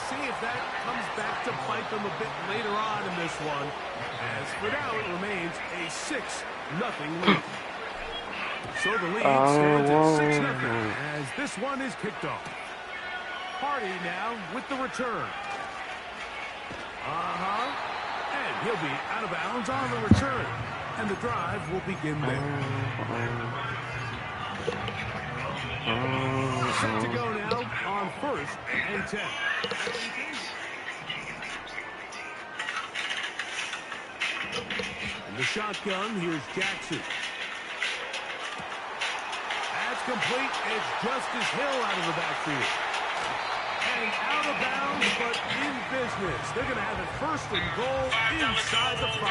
See if that comes back to bite them a bit later on in this one. As for now, it remains a 6-0 lead. So the lead stands at 6-0 as this one is kicked off. Hardy now with the return. And he'll be out of bounds on the return. And the drive will begin there. Set to go now on 1st and 10. In the shotgun, here's Jackson. That's complete. It's Justice Hill out of the backfield. And out of bounds, but in business. They're going to have it 1st and goal inside the 5.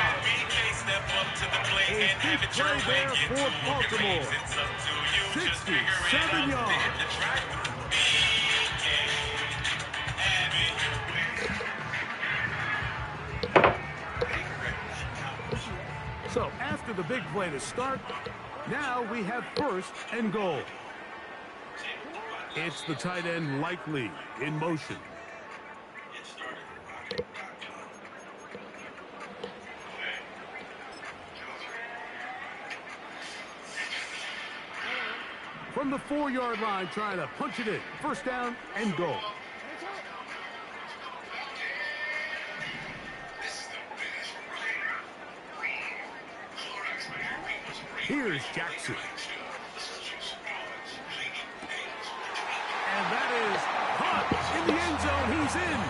A big play there for Baltimore. 67 yards. So after the big play to start, now we have 1st and goal. It's the tight end Likely in motion. From the 4-yard line, trying to punch it in. 1st down and goal. Here's Jackson. And that is caught in the end zone. He's in.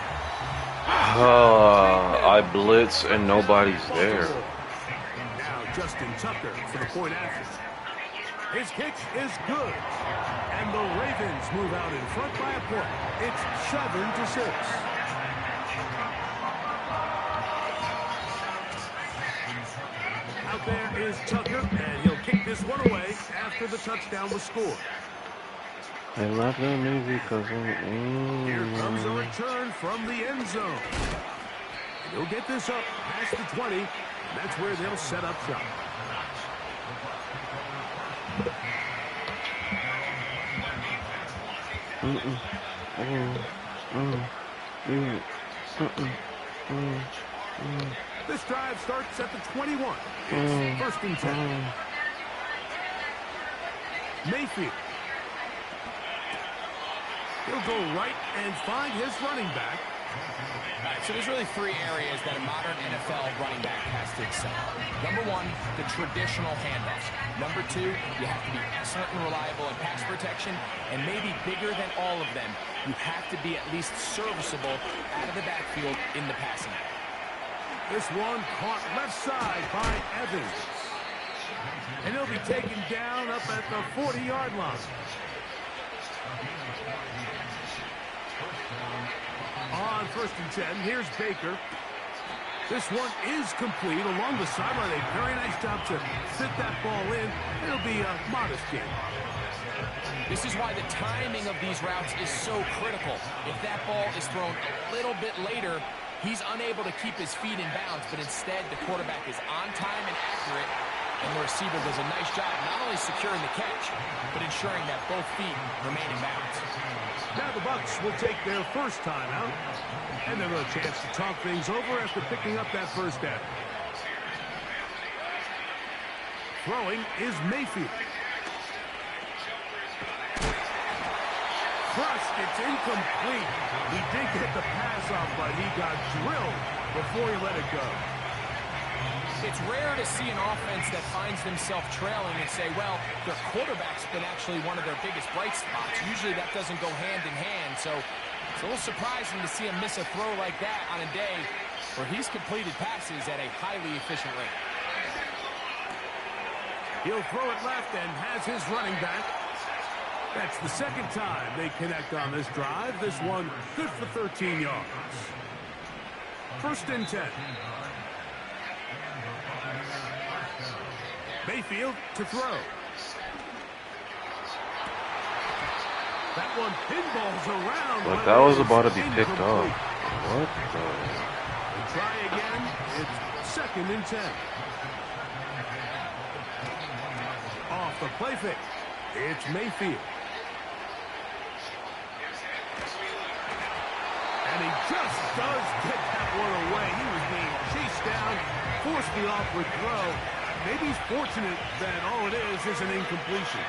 I blitz and nobody's there. Now Justin Tucker for the point after. His kick is good. And the Ravens move out in front by a point. It's 7-6. Out there is Tucker, and he'll kick this one away after the touchdown was scored. They left me because Here comes a return from the end zone. And he'll get this up past the 20, and that's where they'll set up shop. This drive starts at the 21. It's 1st and 10. Mayfield. He'll go right and find his running back. All right, so there's really 3 areas that a modern NFL running back has to excel. Number 1, the traditional handoff. Number 2, you have to be excellent and reliable in pass protection. And maybe bigger than all of them, you have to be at least serviceable out of the backfield in the passing game. This one caught left side by Evans. And he'll be taken down up at the 40-yard line. On 1st and 10, here's Baker. This one is complete along the sideline. A very nice job to fit that ball in. It'll be a modest gain. This is why the timing of these routes is so critical. If that ball is thrown a little bit later, he's unable to keep his feet in bounds, but instead the quarterback is on time and accurate, and the receiver does a nice job not only securing the catch, but ensuring that both feet remain in bounds. Now the Bucs will take their first timeout, and they'll have a chance to talk things over after picking up that 1st down. Throwing is Mayfield. Crushed, it's incomplete. He did get the pass off, but he got drilled before he let it go. It's rare to see an offense that finds themselves trailing and say, well, their quarterback's been actually one of their biggest bright spots. Usually that doesn't go hand in hand, so it's a little surprising to see him miss a throw like that on a day where he's completed passes at a highly efficient rate. He'll throw it left and has his running back. That's the 2nd time they connect on this drive. This one good for 13 yards. First and 10. Mayfield to throw. That one pinballs around. Like that was about to be picked up. What the? Try again. It's second and 10. Off the play fake. It's Mayfield. And he just does get that one away. He was being chased down, forced the awkward throw. Maybe he's fortunate that all it is an incompletion.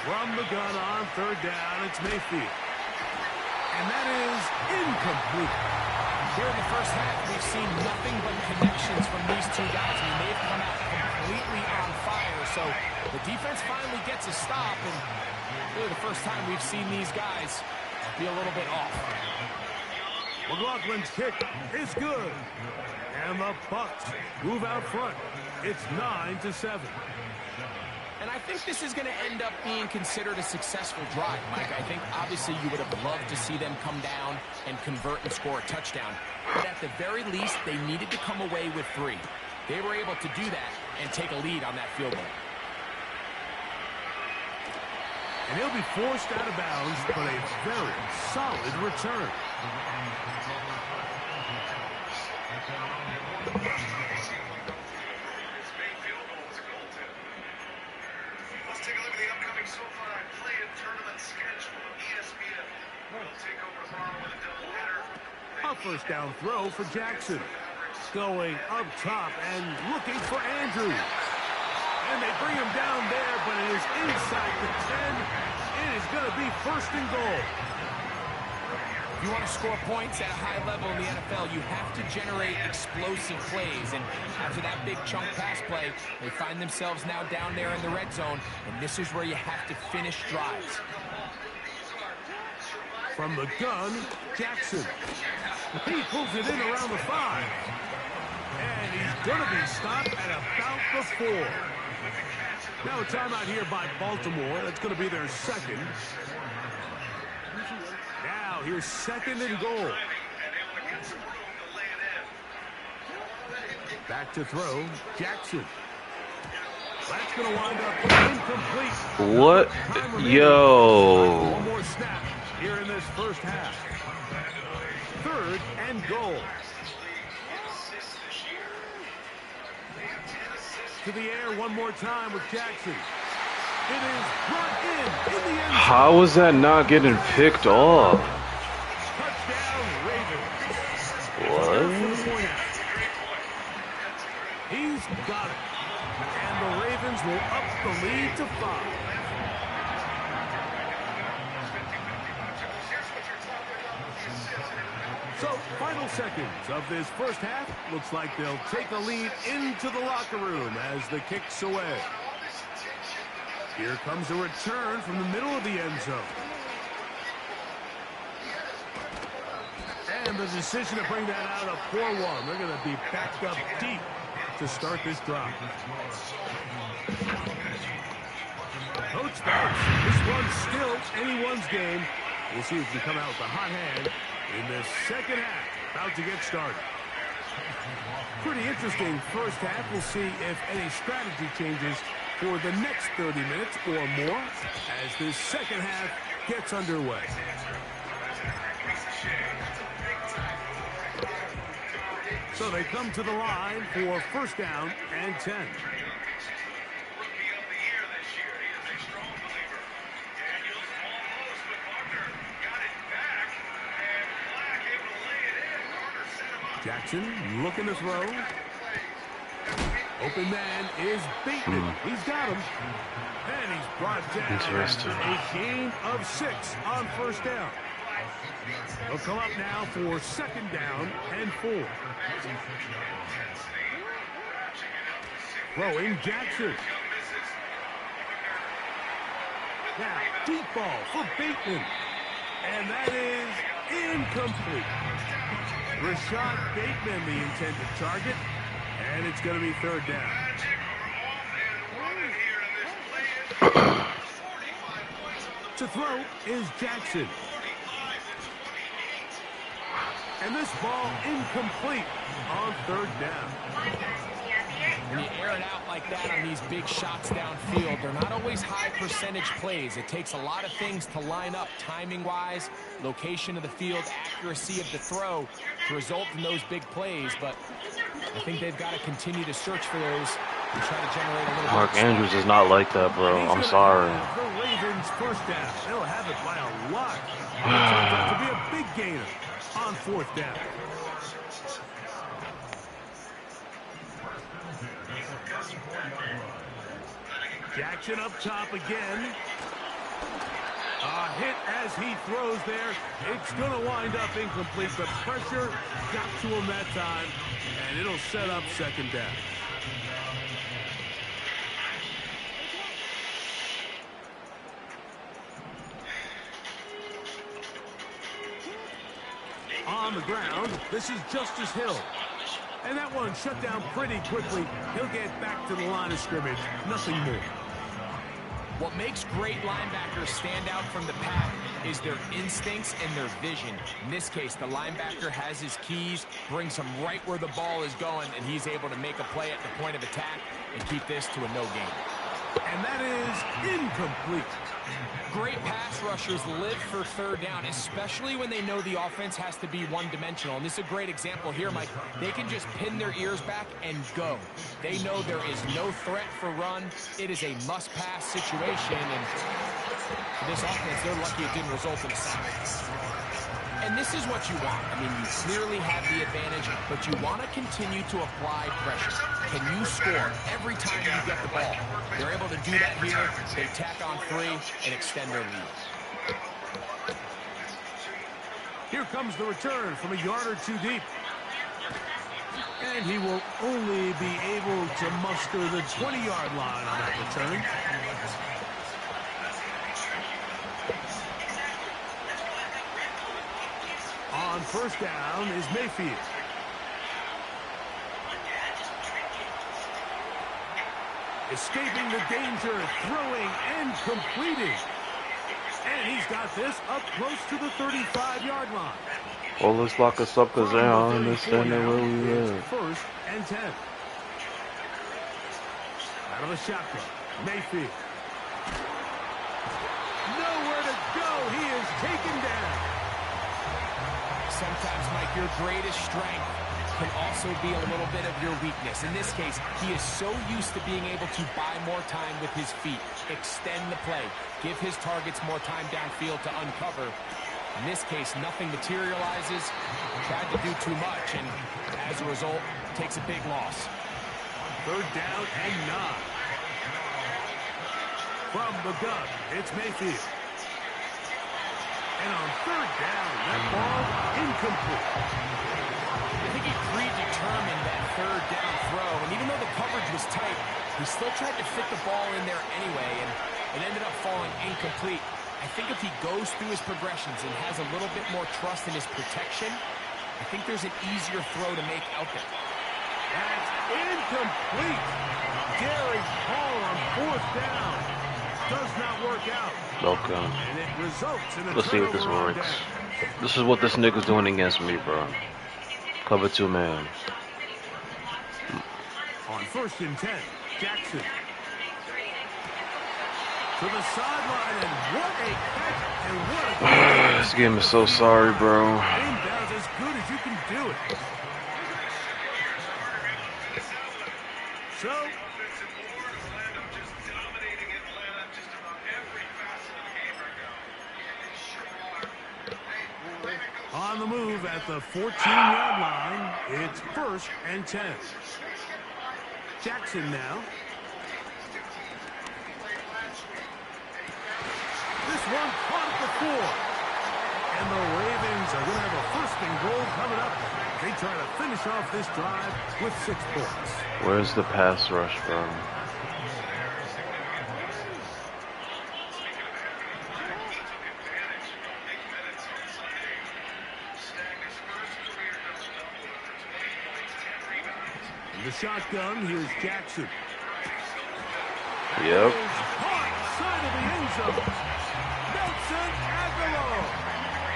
From the gun on third down, it's Mayfield. And that is incomplete. Here in the first half, we've seen nothing but connections from these two guys. I mean, they've come out completely on fire. So the defense finally gets a stop, and really the first time we've seen these guys be a little bit off. McLaughlin's kick is good. And the Bucks move out front. It's 9-7. And I think this is going to end up being considered a successful drive, Mike. I think obviously you would have loved to see them come down and convert and score a touchdown. But at the very least, they needed to come away with 3. They were able to do that and take a lead on that field goal. And he'll be forced out of bounds, but a very solid return. Let's take a look at the upcoming SoFi Play-In Tournament schedule. ESPN will take over tomorrow with a doubleheader. A first down throw for Jackson. Going up top and looking for Andrews. And they bring him down there, but it is inside the 10. It is going to be first and goal. If you want to score points at a high level in the NFL, you have to generate explosive plays. And after that big chunk pass play, they find themselves now down there in the red zone. And this is where you have to finish drives. From the gun, Jackson. He pulls it in around the 5. And he's going to be stopped at about the 4. Now a timeout here by Baltimore. That's going to be their second. Now here's second and goal. Back to throw, Jackson. That's going to wind up incomplete. What? Yo. One more snap here in this first half. Third and goal. To the air one more time with Jackson. It is brought in the end zone. How is that not getting picked off? Touchdown, Ravens. What? He's got it. And the Ravens will up the lead to 5. So, final seconds of this first half. Looks like they'll take a lead into the locker room as the kick's away. Here comes a return from the middle of the end zone. And the decision to bring that out of 4-1. They're going to be backed up deep to start this drive. Coach starts. This one's still anyone's game. We'll see if we come out with a hot hand in the second half. About to get started. Pretty interesting first half. We'll see if any strategy changes for the next 30 minutes or more as this second half gets underway. So they come to the line for first down and 10. Jackson looking to throw. Open man is Bateman. He's got him. And he's brought down. Interesting. A gain of 6 on first down. They'll come up now for second down and 4. Throwing Jackson. Now, deep ball for Bateman. And that is incomplete. Rashad Bateman, the intended target. And it's going to be third down. To throw is Jackson. And this ball incomplete on third down. When you air it out like that on these big shots downfield, they're not always high percentage plays. It takes a lot of things to line up timing-wise, location of the field, accuracy of the throw to result in those big plays. But I think they've got to continue to search for those and try to generate a little Mark Andrews is not like that, bro. I'm sorry. The Ravens first down. They'll have it by a lot. It turns out to be a big gainer on fourth down. Jackson up top again. A hit as he throws there. It's going to wind up incomplete. The pressure got to him that time, and it'll set up second down. On the ground, this is Justice Hill. And that one shut down pretty quickly. He'll get back to the line of scrimmage. Nothing more. What makes great linebackers stand out from the pack is their instincts and their vision. In this case, the linebacker has his keys, brings him right where the ball is going, and he's able to make a play at the point of attack and keep this to a no gain. And that is incomplete. Great pass rushers live for third down, especially when they know the offense has to be one-dimensional. And this is a great example here, Mike. They can just pin their ears back and go. They know there is no threat for run. It is a must-pass situation. And for this offense, they're lucky it didn't result in a sack. And this is what you want. I mean, you clearly have the advantage, but you want to continue to apply pressure. Can you score every time you get the ball? They're able to do that here. They tack on 3 and extend their lead. Here comes the return from a yard or 2 deep. And he will only be able to muster the 20-yard line on that return. On first down is Mayfield. Escaping the danger, throwing and completing. And he's got this up close to the 35-yard line. Well, let's lock us up because they don't understand where we are. First and 10. Out of the shotgun, Mayfield. Nowhere to go. He is taken down. Sometimes, Mike, your greatest strength can also be a little bit of your weakness. In this case, he is so used to being able to buy more time with his feet, extend the play, give his targets more time downfield to uncover. In this case, nothing materializes, tried to do too much, and as a result, takes a big loss. Third down and 9. From the gun, it's Mayfield. And on third down, that ball incomplete. I think he predetermined that third down throw, and even though the coverage was tight, he still tried to fit the ball in there anyway, and it ended up falling incomplete. I think if he goes through his progressions and has a little bit more trust in his protection, I think there's an easier throw to make out there. That's incomplete. Gary Hall on fourth down. Does not work out. Okay. And it results in a Let's see if this turnover on works. down. This is what this nigga's doing against me, bro. Cover 2 man. On first and 10, Jackson. To the sideline, and what a catch, and what a This game is so sorry, bro. inbounds as good as you can do it. So, on the move at the 14-yard line, it's first and 10. Jackson now. This one caught at the 4. And the Ravens are going to have a first and goal coming up. They try to finish off this drive with 6 points. Where's the pass rush, bro? In the shotgun, here's Jackson. Yep. Caught side of the end zone. Nelson Aguilar.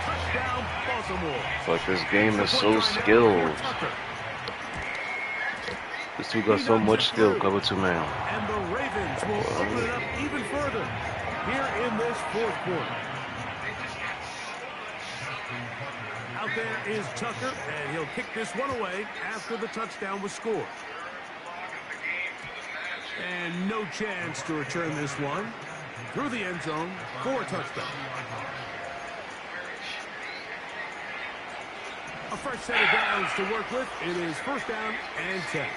Touchdown. Touchdown, Baltimore. But this game is so skilled. This two got so much skill, cover 2 man. And the Ravens will open it up even further here in this fourth quarter. Out there is Tucker, and he'll kick this one away after the touchdown was scored. And no chance to return this one through the end zone for a touchdown. A fresh set of downs to work with. It is first down and 10.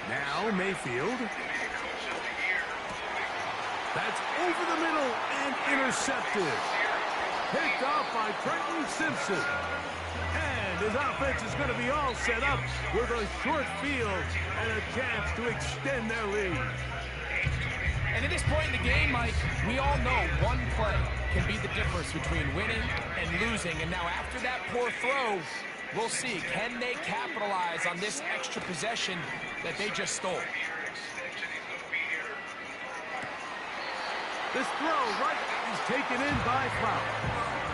Now Mayfield. That's over the middle and intercepted. Picked off by Trenton Simpson. And his offense is going to be all set up with a short field and a chance to extend their lead. And at this point in the game, Mike, we all know one play can be the difference between winning and losing. And now after that poor throw, we'll see, can they capitalize on this extra possession that they just stole? This throw right is taken in by Flower.